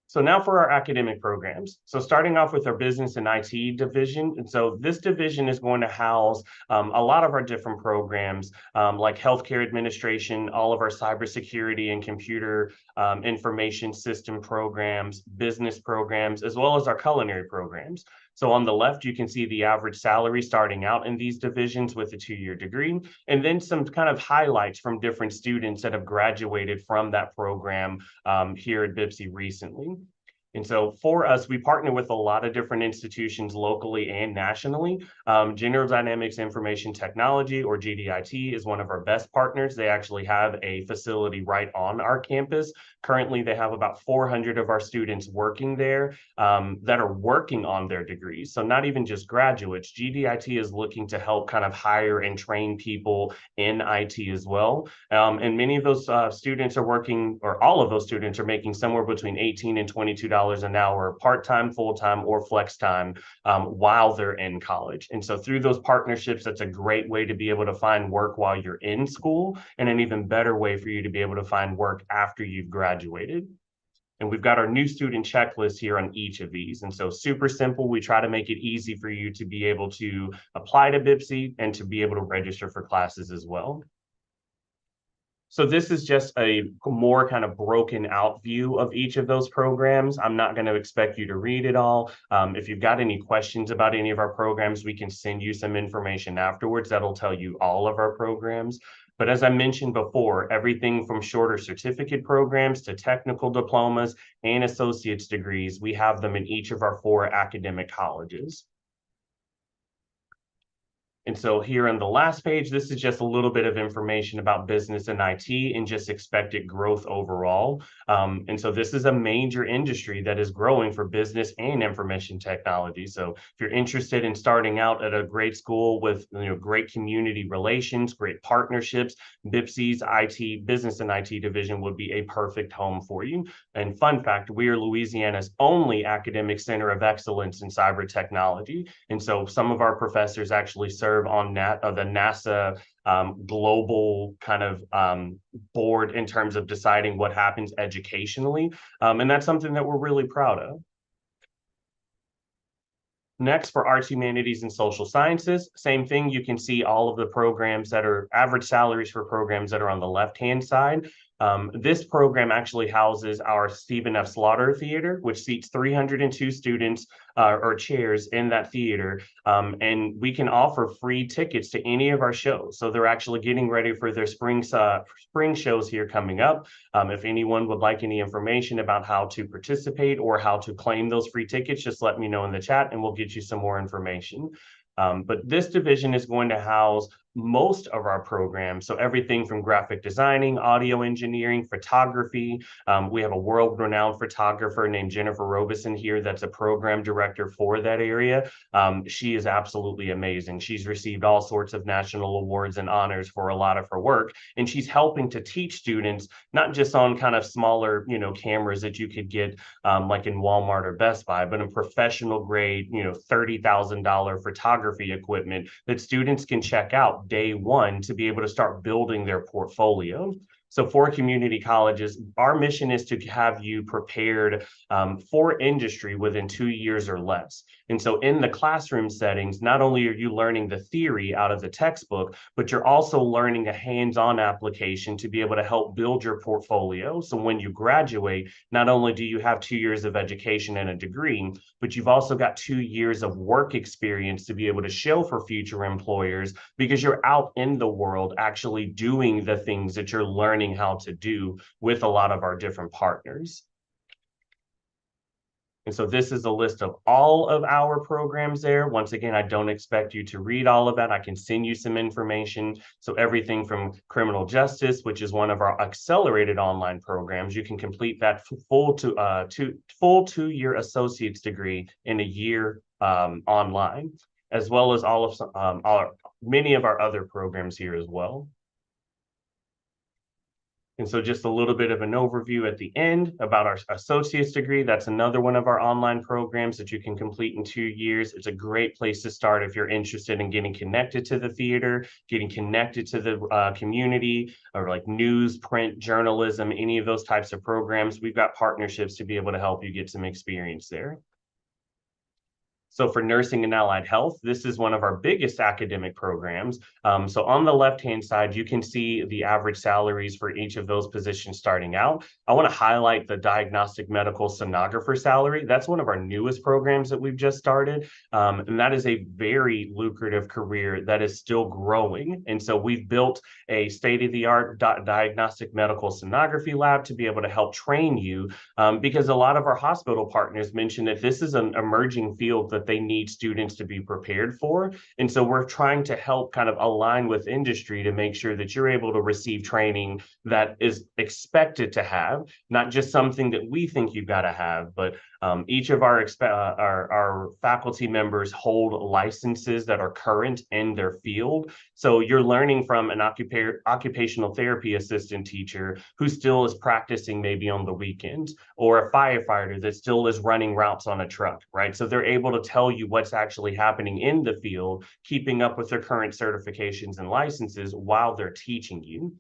So now for our academic programs. So starting off with our business and IT division. And so this division is going to house a lot of our different programs like healthcare administration, all of our cybersecurity and computer information system programs, business programs, as well as our culinary programs. So on the left, you can see the average salary starting out in these divisions with a 2-year degree, and then some kind of highlights from different students that have graduated from that program here at BIPSI recently. And so for us, we partner with a lot of different institutions locally and nationally. General Dynamics Information Technology, or GDIT, is one of our best partners. They actually have a facility right on our campus. Currently, they have about 400 of our students working there that are working on their degrees. So not even just graduates. GDIT is looking to help kind of hire and train people in IT as well. And many of those students are working, or all of those students are making somewhere between $18 and $22 an hour, part-time, full-time, or flex time while they're in college. And so through those partnerships, that's a great way to be able to find work while you're in school, and an even better way for you to be able to find work after you've graduated. And we've got our new student checklist here on each of these. And so super simple. We try to make it easy for you to be able to apply to BIPSI and to be able to register for classes as well. So this is just a more kind of broken out view of each of those programs. I'm not going to expect you to read it all. If you've got any questions about any of our programs, we can send you some information afterwards that'll tell you all of our programs. But as I mentioned before, everything from shorter certificate programs to technical diplomas and associate's degrees, we have them in each of our 4 academic colleges. And so here on the last page, this is just a little bit of information about business and IT and just expected growth overall. And so this is a major industry that is growing for business and information technology. So if you're interested in starting out at a great school with great community relations, great partnerships, BIPSI's IT, business and IT division would be a perfect home for you. And fun fact, we are Louisiana's only academic center of excellence in cyber technology. And so some of our professors actually serve on the NASA global kind of board in terms of deciding what happens educationally. And that's something that we're really proud of. Next, for arts, humanities, and social sciences, same thing. You can see all of the programs that are average salaries for programs that are on the left-hand side. This program actually houses our Stephen F. Slaughter Theater, which seats 302 students or chairs in that theater. And we can offer free tickets to any of our shows. So they're actually getting ready for their spring shows here coming up. If anyone would like any information about how to participate or how to claim those free tickets, just let me know in the chat and we'll get you some more information. But this division is going to house most of our programs. So everything from graphic designing, audio engineering, photography. We have a world-renowned photographer named Jennifer Robeson here that's a program director for that area. She is absolutely amazing. She's received all sorts of national awards and honors for a lot of her work. And she's helping to teach students, not just on kind of smaller, cameras that you could get like in Walmart or Best Buy, but in professional grade, $30,000 photography equipment that students can check out day one to be able to start building their portfolio. So for community colleges, our mission is to have you prepared for industry within 2 years or less. And so in the classroom settings, not only are you learning the theory out of the textbook, but you're also learning a hands-on application to be able to help build your portfolio. So when you graduate, not only do you have 2 years of education and a degree, but you've also got 2 years of work experience to be able to show for future employers because you're out in the world actually doing the things that you're learning how to do with a lot of our different partners. And so this is a list of all of our programs there. Once again, I don't expect you to read all of that. I can send you some information. So everything from criminal justice, which is one of our accelerated online programs, you can complete that full 2-year associate's degree in a year online, as well as all of many of our other programs here as well. And so just a little bit of an overview at the end about our associate's degree. That's another one of our online programs that you can complete in 2 years. It's a great place to start if you're interested in getting connected to the theater, getting connected to the community, or like news, print, journalism, any of those types of programs. We've got partnerships to be able to help you get some experience there. So for nursing and allied health, this is one of our biggest academic programs. So on the left-hand side, you can see the average salaries for each of those positions starting out. I want to highlight the diagnostic medical sonographer salary. That's one of our newest programs that we've just started. And that is a very lucrative career that is still growing. And so we've built a state-of-the-art diagnostic medical sonography lab to be able to help train you because a lot of our hospital partners mentioned that this is an emerging field that they need students to be prepared for. And so we're trying to help kind of align with industry to make sure that you're able to receive training that is expected to have, not just something that we think you've got to have, but each of our faculty members hold licenses that are current in their field. So you're learning from an occupational therapy assistant teacher who still is practicing maybe on the weekends, or a firefighter that still is running routes on a truck, right? So they're able to tell you what's actually happening in the field, keeping up with their current certifications and licenses while they're teaching you.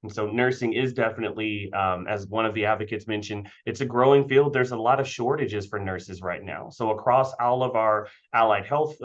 And so nursing is definitely, as one of the advocates mentioned, it's a growing field. There's a lot of shortages for nurses right now. So across all of our allied health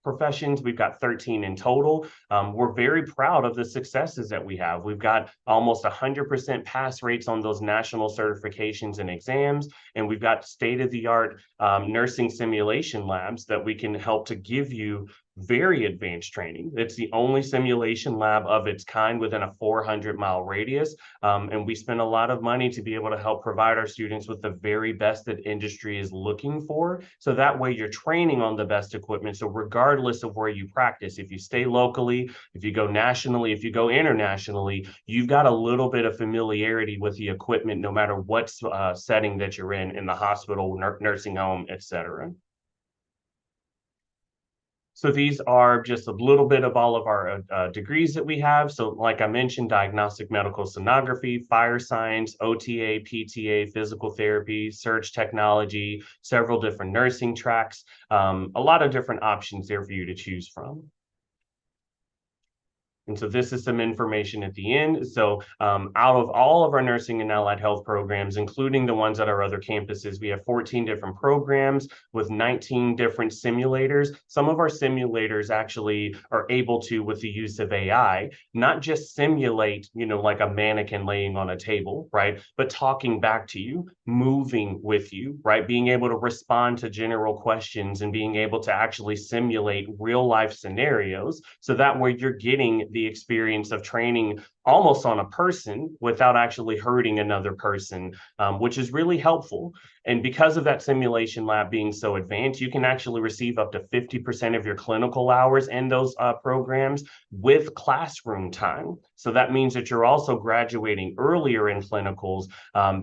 professions, we've got 13 in total. We're very proud of the successes that we have. We've got almost 100% pass rates on those national certifications and exams. And we've got state-of-the-art nursing simulation labs that we can help to give you very advanced training. It's the only simulation lab of its kind within a 400-mile radius. And we spend a lot of money to be able to help provide our students with the very best that industry is looking for. So that way you're training on the best equipment. So regardless of where you practice, if you stay locally, if you go nationally, if you go internationally, you've got a little bit of familiarity with the equipment, no matter what setting that you're in the hospital, nursing home, etc. So these are just a little bit of all of our degrees that we have. So like I mentioned, diagnostic medical sonography, fire science, OTA, PTA, physical therapy, surge technology, several different nursing tracks, a lot of different options there for you to choose from. And so this is some information at the end. So out of all of our nursing and allied health programs, including the ones at our other campuses, we have 14 different programs with 19 different simulators. Some of our simulators actually are able to, with the use of AI, not just simulate, like a mannequin laying on a table, right? But talking back to you, moving with you, right? Being able to respond to general questions and being able to actually simulate real life scenarios. So that way you're getting the experience of training almost on a person without actually hurting another person, which is really helpful. And because of that simulation lab being so advanced, you can actually receive up to 50% of your clinical hours in those programs with classroom time. So that means that you're also graduating earlier in clinicals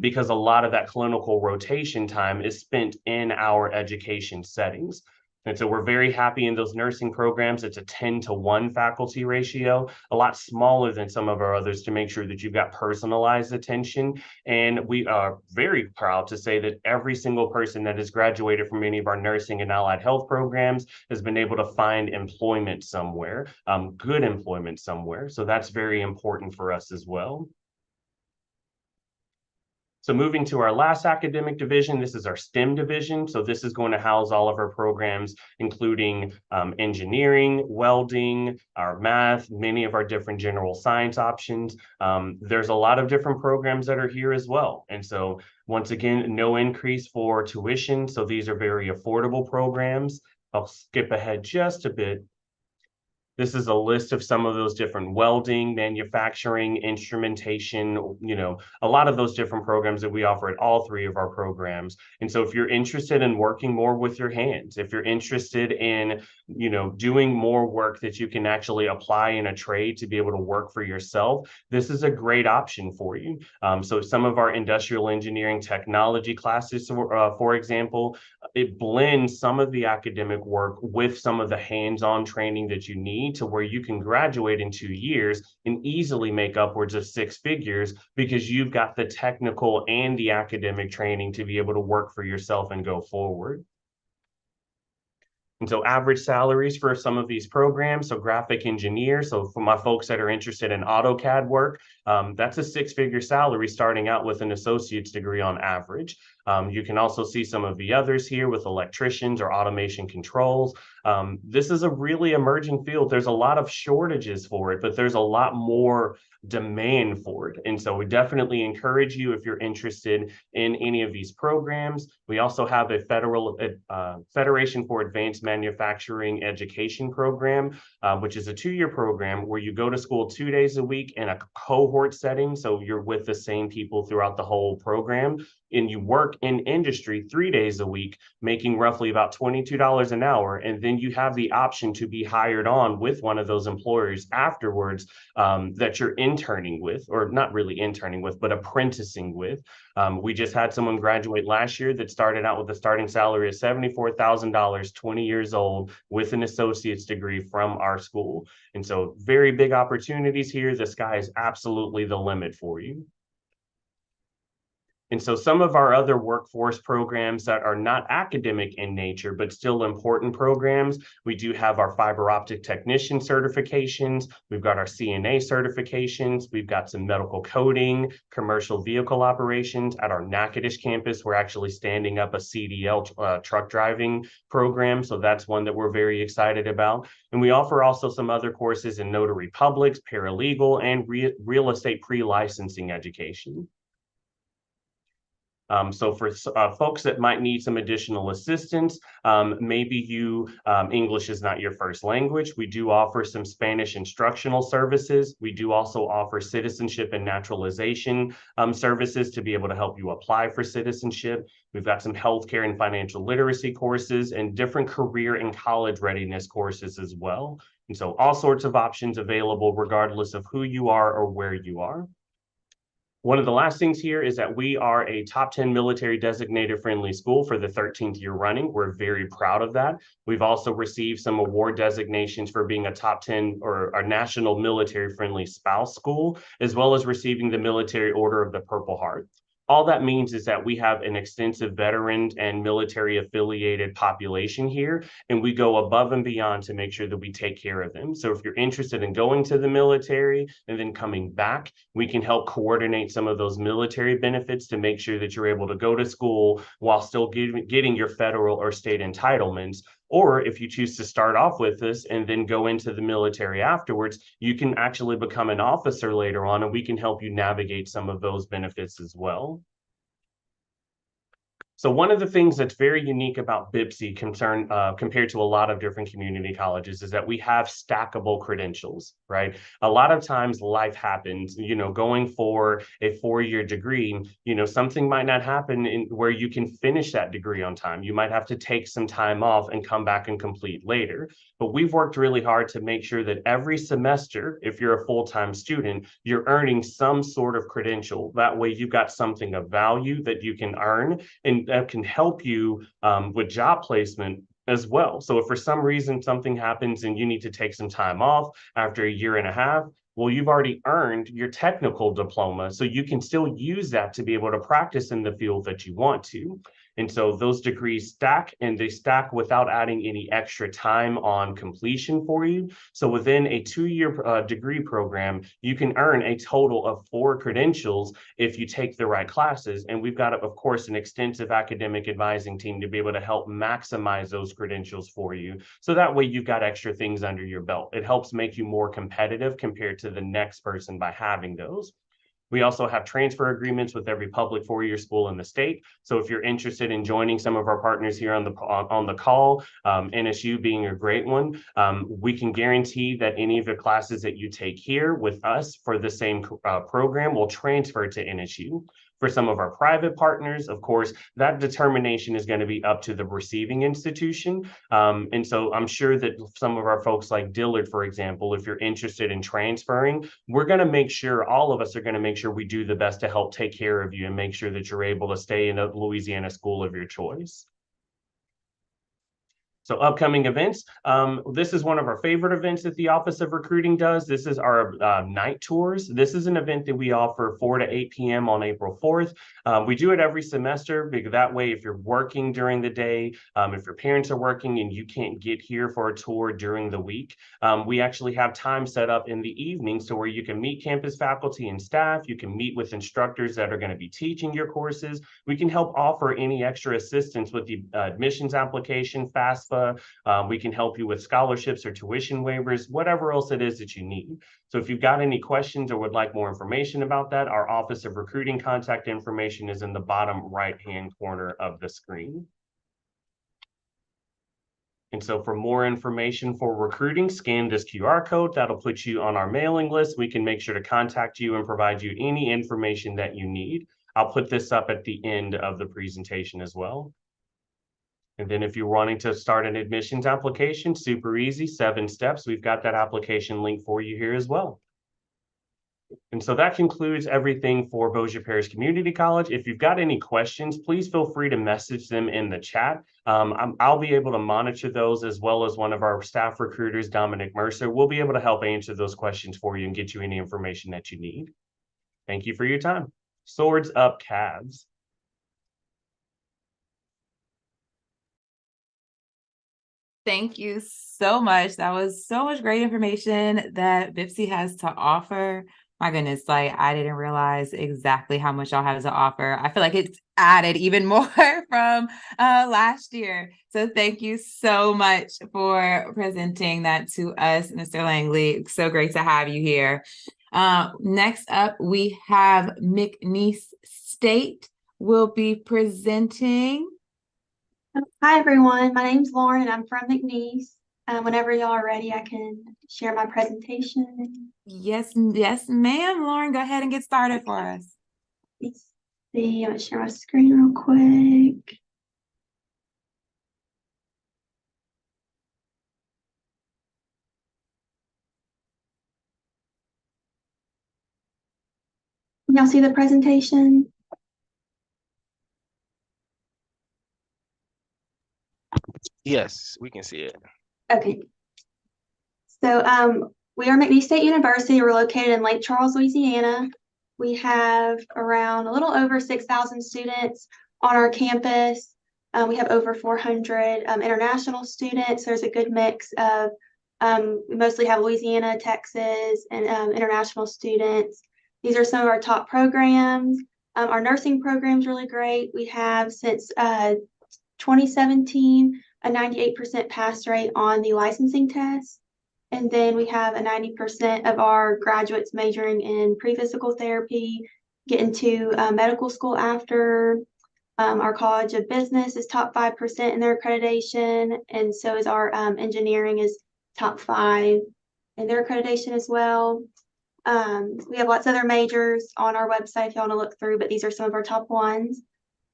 because a lot of that clinical rotation time is spent in our education settings. And so we're very happy in those nursing programs. It's a 10-to-1 faculty ratio, a lot smaller than some of our others, to make sure that you've got personalized attention. And we are very proud to say that every single person that has graduated from any of our nursing and allied health programs has been able to find employment somewhere, good employment somewhere. So that's very important for us as well. So moving to our last academic division, this is our STEM division. So this is going to house all of our programs, including engineering, welding, our math, many of our different general science options. There's a lot of different programs that are here as well. And so once again, no increase for tuition. So these are very affordable programs. I'll skip ahead just a bit. This is a list of some of those different welding, manufacturing, instrumentation, a lot of those different programs that we offer at all three of our programs. And so if you're interested in working more with your hands, if you're interested in, doing more work that you can actually apply in a trade to be able to work for yourself, this is a great option for you. So some of our industrial engineering technology classes, for example, it blends some of the academic work with some of the hands-on training that you need, to where you can graduate in 2 years and easily make upwards of 6 figures because you've got the technical and the academic training to be able to work for yourself and go forward. And so average salaries for some of these programs, so graphic engineer, so for my folks that are interested in AutoCAD work, that's a 6-figure salary starting out with an associate's degree on average. You can also see some of the others here with electricians or automation controls. This is a really emerging field. There's a lot of shortages for it, but there's a lot more demand for it. And so we definitely encourage you, if you're interested in any of these programs. We also have a federal Federation for Advanced Manufacturing Education program, which is a 2-year program where you go to school 2 days a week in a cohort setting. So you're with the same people throughout the whole program, and you work in industry 3 days a week, making roughly about $22 an hour. And then you have the option to be hired on with one of those employers afterwards that you're interning with, or not really interning with, but apprenticing with. We just had someone graduate last year that started out with a starting salary of $74,000, 20 years old, with an associate's degree from our school. And so very big opportunities here. The sky is absolutely the limit for you. And so some of our other workforce programs that are not academic in nature, but still important programs, we do have our fiber optic technician certifications. We've got our CNA certifications. We've got some medical coding, commercial vehicle operations. At our Natchitoches campus, we're actually standing up a CDL truck driving program. So that's one that we're very excited about. And we offer also some other courses in notary publics, paralegal, and real estate pre-licensing education. So for folks that might need some additional assistance, maybe English is not your first language. We do offer some Spanish instructional services. We do also offer citizenship and naturalization services to be able to help you apply for citizenship. We've got some healthcare and financial literacy courses and different career and college readiness courses as well. And so all sorts of options available regardless of who you are or where you are. One of the last things here is that we are a top 10 military designated friendly school for the 13th year running. We're very proud of that. We've also received some award designations for being a top 10 or a national military friendly spouse school, as well as receiving the Military Order of the Purple Heart. All that means is that we have an extensive veteran and military affiliated population here, and we go above and beyond to make sure that we take care of them. So if you're interested in going to the military and then coming back, we can help coordinate some of those military benefits to make sure that you're able to go to school while still getting your federal or state entitlements. Or if you choose to start off with this and then go into the military afterwards, you can actually become an officer later on, and we can help you navigate some of those benefits as well. So one of the things that's very unique about BIPSI compared to a lot of different community colleges is that we have stackable credentials, right? A lot of times life happens, going for a 4-year degree, something might not happen where you can finish that degree on time. You might have to take some time off and come back and complete later. But we've worked really hard to make sure that every semester, if you're a full-time student, you're earning some sort of credential. That way you've got something of value that you can earn, and that can help you with job placement as well. So if for some reason something happens and you need to take some time off after 1.5 years, well, you've already earned your technical diploma, so you can still use that to be able to practice in the field that you want to. And so those degrees stack, and they stack without adding any extra time on completion for you. So within a 2-year degree program, you can earn a total of 4 credentials if you take the right classes. And we've got, of course, an extensive academic advising team to be able to help maximize those credentials for you. So that way you've got extra things under your belt. It helps make you more competitive compared to the next person by having those. We also have transfer agreements with every public 4-year school in the state. So if you're interested in joining some of our partners here on the call, NSU being a great one, we can guarantee that any of the classes that you take here with us for the same program will transfer to NSU. For some of our private partners, of course, that determination is going to be up to the receiving institution. And so I'm sure that some of our folks like Dillard, for example, if you're interested in transferring, we're going to make sure, all of us are going to make sure we do the best to help take care of you and make sure that you're able to stay in a Louisiana school of your choice. So upcoming events, this is one of our favorite events that the Office of Recruiting does. This is our night tours. This is an event that we offer 4 to 8 p.m. on April 4th. We do it every semester because that way, if you're working during the day, if your parents are working and you can't get here for a tour during the week, we actually have time set up in the evenings to where you can meet campus faculty and staff. You can meet with instructors that are going to be teaching your courses. We can help offer any extra assistance with the admissions application, FAFSA. We can help you with scholarships or tuition waivers, whatever else it is that you need. So if you've got any questions or would like more information about that, our Office of Recruiting contact information is in the bottom right-hand corner of the screen. And so for more information for recruiting, scan this QR code. That'll put you on our mailing list. We can make sure to contact you and provide you any information that you need. I'll put this up at the end of the presentation as well. And then if you're wanting to start an admissions application, super easy, 7 steps. We've got that application link for you here as well. And so that concludes everything for Bossier Parish Community College. If you've got any questions, please feel free to message them in the chat. I'll be able to monitor those, as well as one of our staff recruiters, Dominic Mercer. We'll be able to help answer those questions for you and get you any information that you need. Thank you for your time. Swords up, Cavs. Thank you so much. That was so much great information that BIPSI has to offer. My goodness, like I didn't realize exactly how much y'all have to offer. I feel like it's added even more from last year. So thank you so much for presenting that to us, Mr. Langley. It's so great to have you here. Next up, we have McNeese State. will be presenting. Hi, everyone. My name's Lauren, and I'm from McNeese. Whenever y'all are ready, I can share my presentation. Yes, yes, ma'am. Lauren, go ahead and get started for us. Let's see. I'm going to share my screen real quick. Can y'all see the presentation? Yes, we can see it. Okay. So we are McNeese State University. We're located in Lake Charles, Louisiana. We have around a little over 6,000 students on our campus. We have over 400 international students. There's a good mix of, we mostly have Louisiana, Texas, and international students. These are some of our top programs. Our nursing program is really great. We have since 2017 a 98% pass rate on the licensing test. And then we have a 90% of our graduates majoring in pre-physical therapy, get into medical school after. Our College of Business is top 5% in their accreditation, and so is our engineering is top 5 in their accreditation as well. We have lots of other majors on our website if you want to look through, but these are some of our top ones.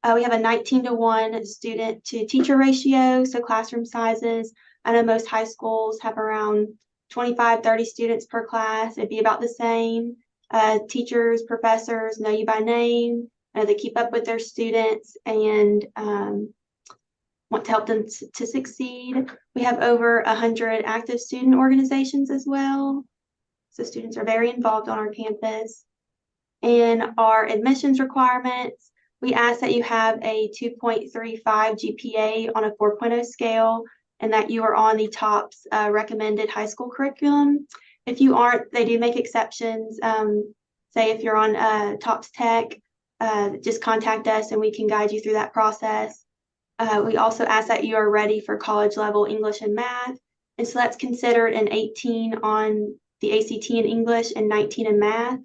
We have a 19-to-1 student to teacher ratio, so classroom sizes. I know most high schools have around 25, 30 students per class. It'd be about the same. Teachers, professors know you by name. They keep up with their students and want to help them to succeed. We have over 100 active student organizations as well. So students are very involved on our campus. And our admissions requirements, we ask that you have a 2.35 GPA on a 4.0 scale and that you are on the TOPS recommended high school curriculum. If you aren't, they do make exceptions. Say if you're on TOPS Tech, just contact us and we can guide you through that process. We also ask that you are ready for college level English and math. And so that's considered an 18 on the ACT in English and 19 in math.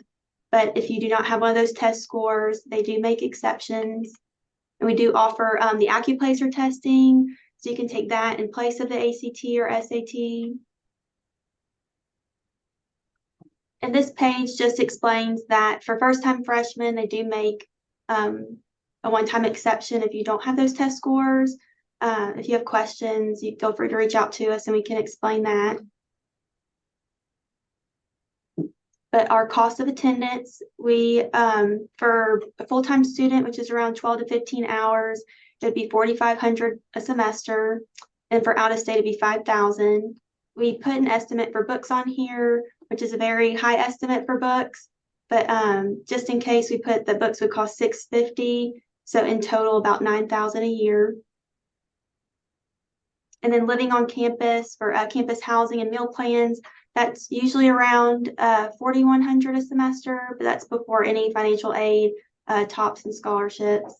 But if you do not have one of those test scores, they do make exceptions. And we do offer the AccuPlacer testing, so you can take that in place of the ACT or SAT. And this page just explains that for first-time freshmen, they do make a one-time exception if you don't have those test scores. If you have questions, you feel free to reach out to us and we can explain that. But our cost of attendance, we for a full-time student, which is around 12 to 15 hours, it'd be $4,500 a semester, and for out-of-state, it'd be $5,000. We put an estimate for books on here, which is a very high estimate for books, but just in case, we put the books would cost $650, so in total about $9,000 a year. And then living on campus for campus housing and meal plans, that's usually around $4,100 a semester, but that's before any financial aid, TOPS, and scholarships.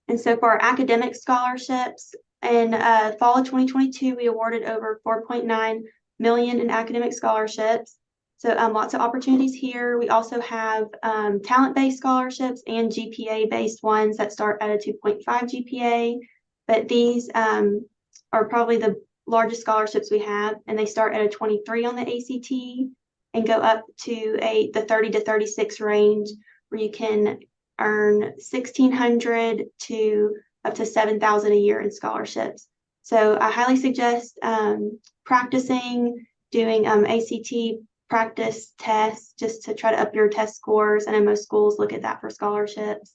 And so for our academic scholarships, in fall of 2022, we awarded over $4.9 million in academic scholarships. So lots of opportunities here. We also have talent-based scholarships and GPA-based ones that start at a 2.5 GPA, but these are probably the largest scholarships we have, and they start at a 23 on the ACT and go up to the 30 to 36 range, where you can earn $1,600 to up to $7,000 a year in scholarships. So I highly suggest practicing, doing ACT practice tests just to try to up your test scores. I know most schools look at that for scholarships.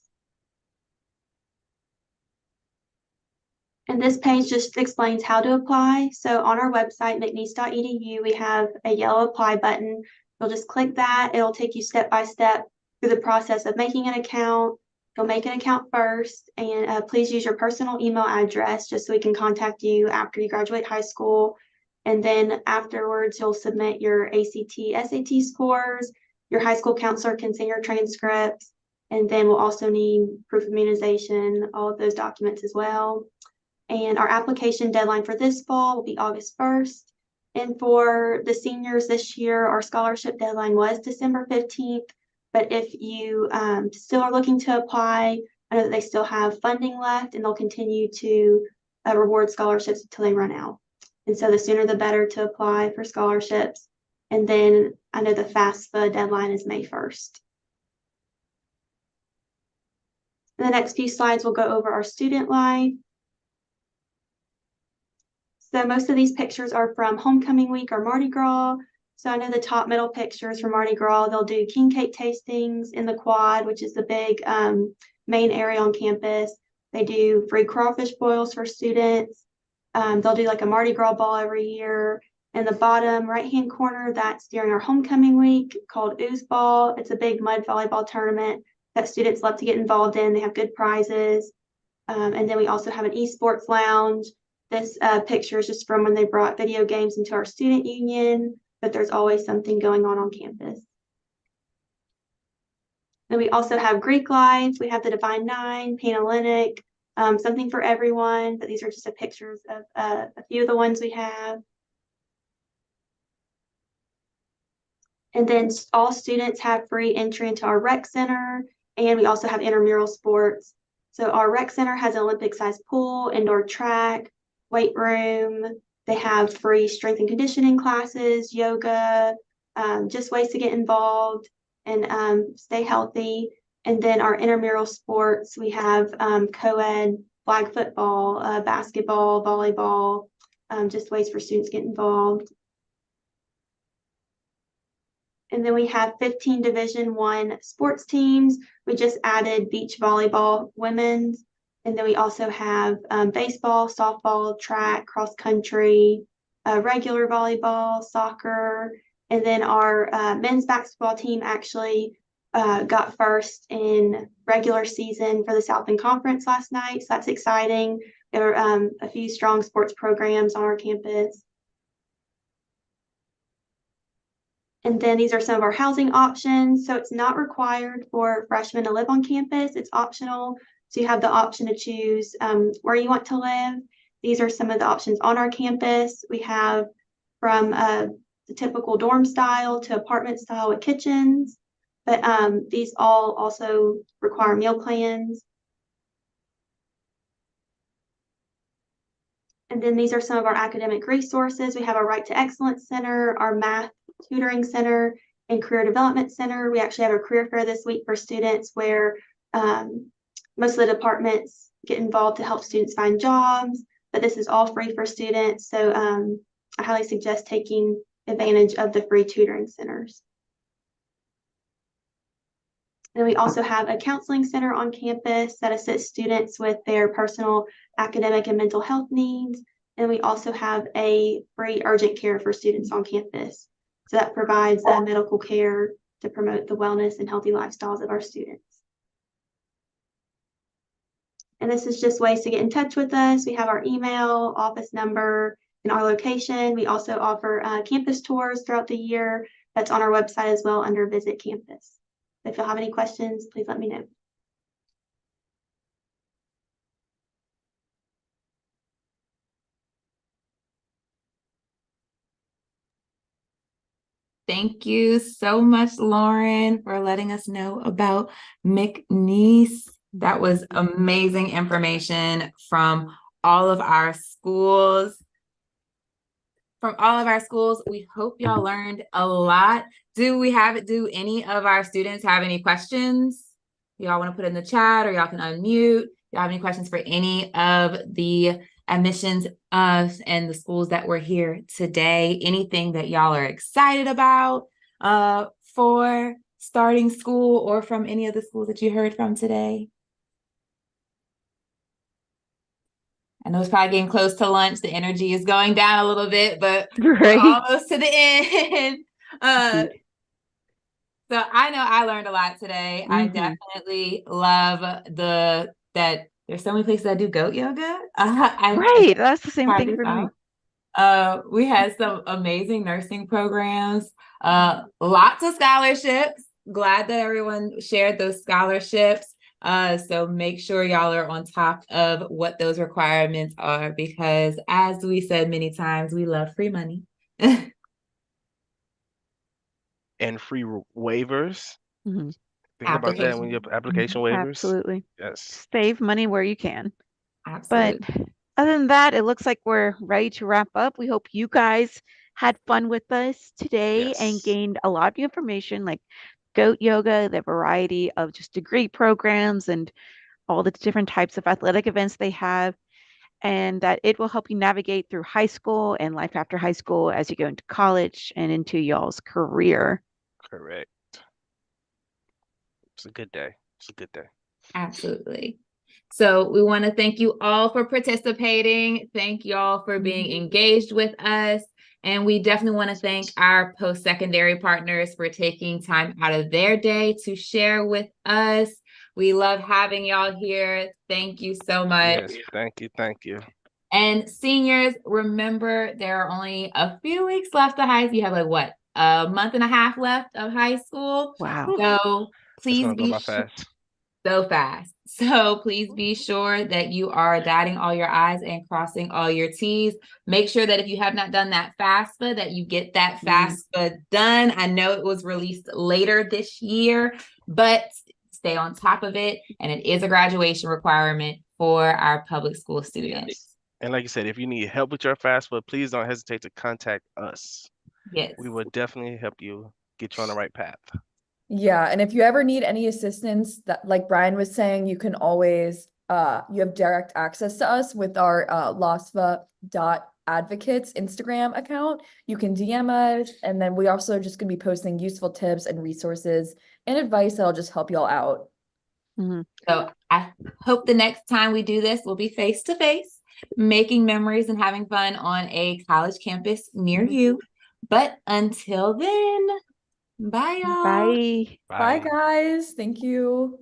And this page just explains how to apply. So on our website, mcneese.edu, we have a yellow apply button. You'll just click that. It'll take you step by step through the process of making an account. You'll make an account first, and please use your personal email address just so we can contact you after you graduate high school. And then afterwards, you'll submit your ACT, SAT scores. Your high school counselor can send your transcripts. And then we'll also need proof of immunization, all of those documents as well. And our application deadline for this fall will be August 1st. And for the seniors this year, our scholarship deadline was December 15th. But if you still are looking to apply, I know that they still have funding left, and they'll continue to reward scholarships until they run out. And so the sooner the better to apply for scholarships. And then I know the FAFSA deadline is May 1st. In the next few slides, we'll go over our student life. So most of these pictures are from homecoming week or Mardi Gras. So I know the top middle pictures from Mardi Gras, they'll do king cake tastings in the quad, which is the big main area on campus. They do free crawfish boils for students. They'll do like a Mardi Gras ball every year. In the bottom right-hand corner, that's during our homecoming week called Ooze Ball. It's a big mud volleyball tournament that students love to get involved in. They have good prizes. And then we also have an esports lounge. This picture is just from when they brought video games into our student union, but there's always something going on campus. Then we also have Greek life. We have the Divine Nine, Panhellenic, something for everyone, but these are just pictures of a few of the ones we have. And then all students have free entry into our rec center, and we also have intramural sports. So our rec center has an Olympic-sized pool, indoor track, weight room. They have free strength and conditioning classes, yoga, just ways to get involved and stay healthy. And then our intramural sports, we have co-ed, flag football, basketball, volleyball, just ways for students to get involved. And then we have 15 Division I sports teams. We just added beach volleyball women's. And then we also have baseball, softball, track, cross country, regular volleyball, soccer. And then our men's basketball team actually got first in regular season for the Southland Conference last night. So that's exciting. There are a few strong sports programs on our campus. And then these are some of our housing options. So it's not required for freshmen to live on campus. It's optional. So you have the option to choose where you want to live. These are some of the options on our campus. We have from the typical dorm style to apartment style with kitchens, but these all also require meal plans. And then these are some of our academic resources. We have our Right to Excellence Center, our Math Tutoring Center, and Career Development Center. We actually have a career fair this week for students where most of the departments get involved to help students find jobs, but this is all free for students. So I highly suggest taking advantage of the free tutoring centers. And we also have a counseling center on campus that assists students with their personal, academic, and mental health needs. And we also have a free urgent care for students on campus. So that provides medical care to promote the wellness and healthy lifestyles of our students. And this is just ways to get in touch with us. We have our email, office number, and our location. We also offer campus tours throughout the year. That's on our website as well under Visit Campus. If you'll have any questions, please let me know. Thank you so much, Lauren, for letting us know about McNeese. That was amazing information from all of our schools. We hope y'all learned a lot. Do any of our students have any questions? Y'all want to put in the chat, or y'all can unmute. Y'all have any questions for any of the admissions and the schools that were here today? Anything that y'all are excited about for starting school, or from any of the schools that you heard from today? I know it's probably getting close to lunch. The energy is going down a little bit, but we're almost to the end. So I know I learned a lot today. I definitely love that there's so many places that do goat yoga. That's the same thing for me. We had some amazing nursing programs, lots of scholarships. Glad that everyone shared those scholarships. So make sure y'all are on top of what those requirements are, because as we said many times, we love free money. And free waivers. Think about that when your application waivers. Absolutely. Yes. Save money where you can. But Absolutely. other than that, it looks like we're ready to wrap up. We hope you guys had fun with us today and Yes. gained a lot of new information like goat yoga, the variety of just degree programs and all the different types of athletic events they have, and that it will help you navigate through high school and life after high school as you go into college and into y'all's career. Correct. It's a good day. It's a good day. Absolutely. So we want to thank you all for participating. Thank you all for being engaged with us. And we definitely want to thank our post-secondary partners for taking time out of their day to share with us. We love having y'all here. Thank you so much. Yes, thank you, thank you. And seniors, remember there are only a few weeks left of high school. You have like what, a month and a half left of high school. Wow. So It's please gonna go be by fast. so fast. So please be sure that you are dotting all your I's and crossing all your T's. Make sure that if you have not done that FAFSA, that you get that FAFSA done. I know it was released later this year, but stay on top of it. And it is a graduation requirement for our public school students. And like you said, if you need help with your FAFSA, please don't hesitate to contact us. Yes. We will definitely help you get you on the right path. Yeah, and if you ever need any assistance, that like Brian was saying, you can always you have direct access to us with our LOSFA.advocates Instagram account. You can DM us, and then we also just gonna be posting useful tips and resources and advice that'll just help y'all out. So I hope the next time we do this will be face to face, making memories and having fun on a college campus near you. But until then, bye y'all. Bye. Bye guys. Thank you.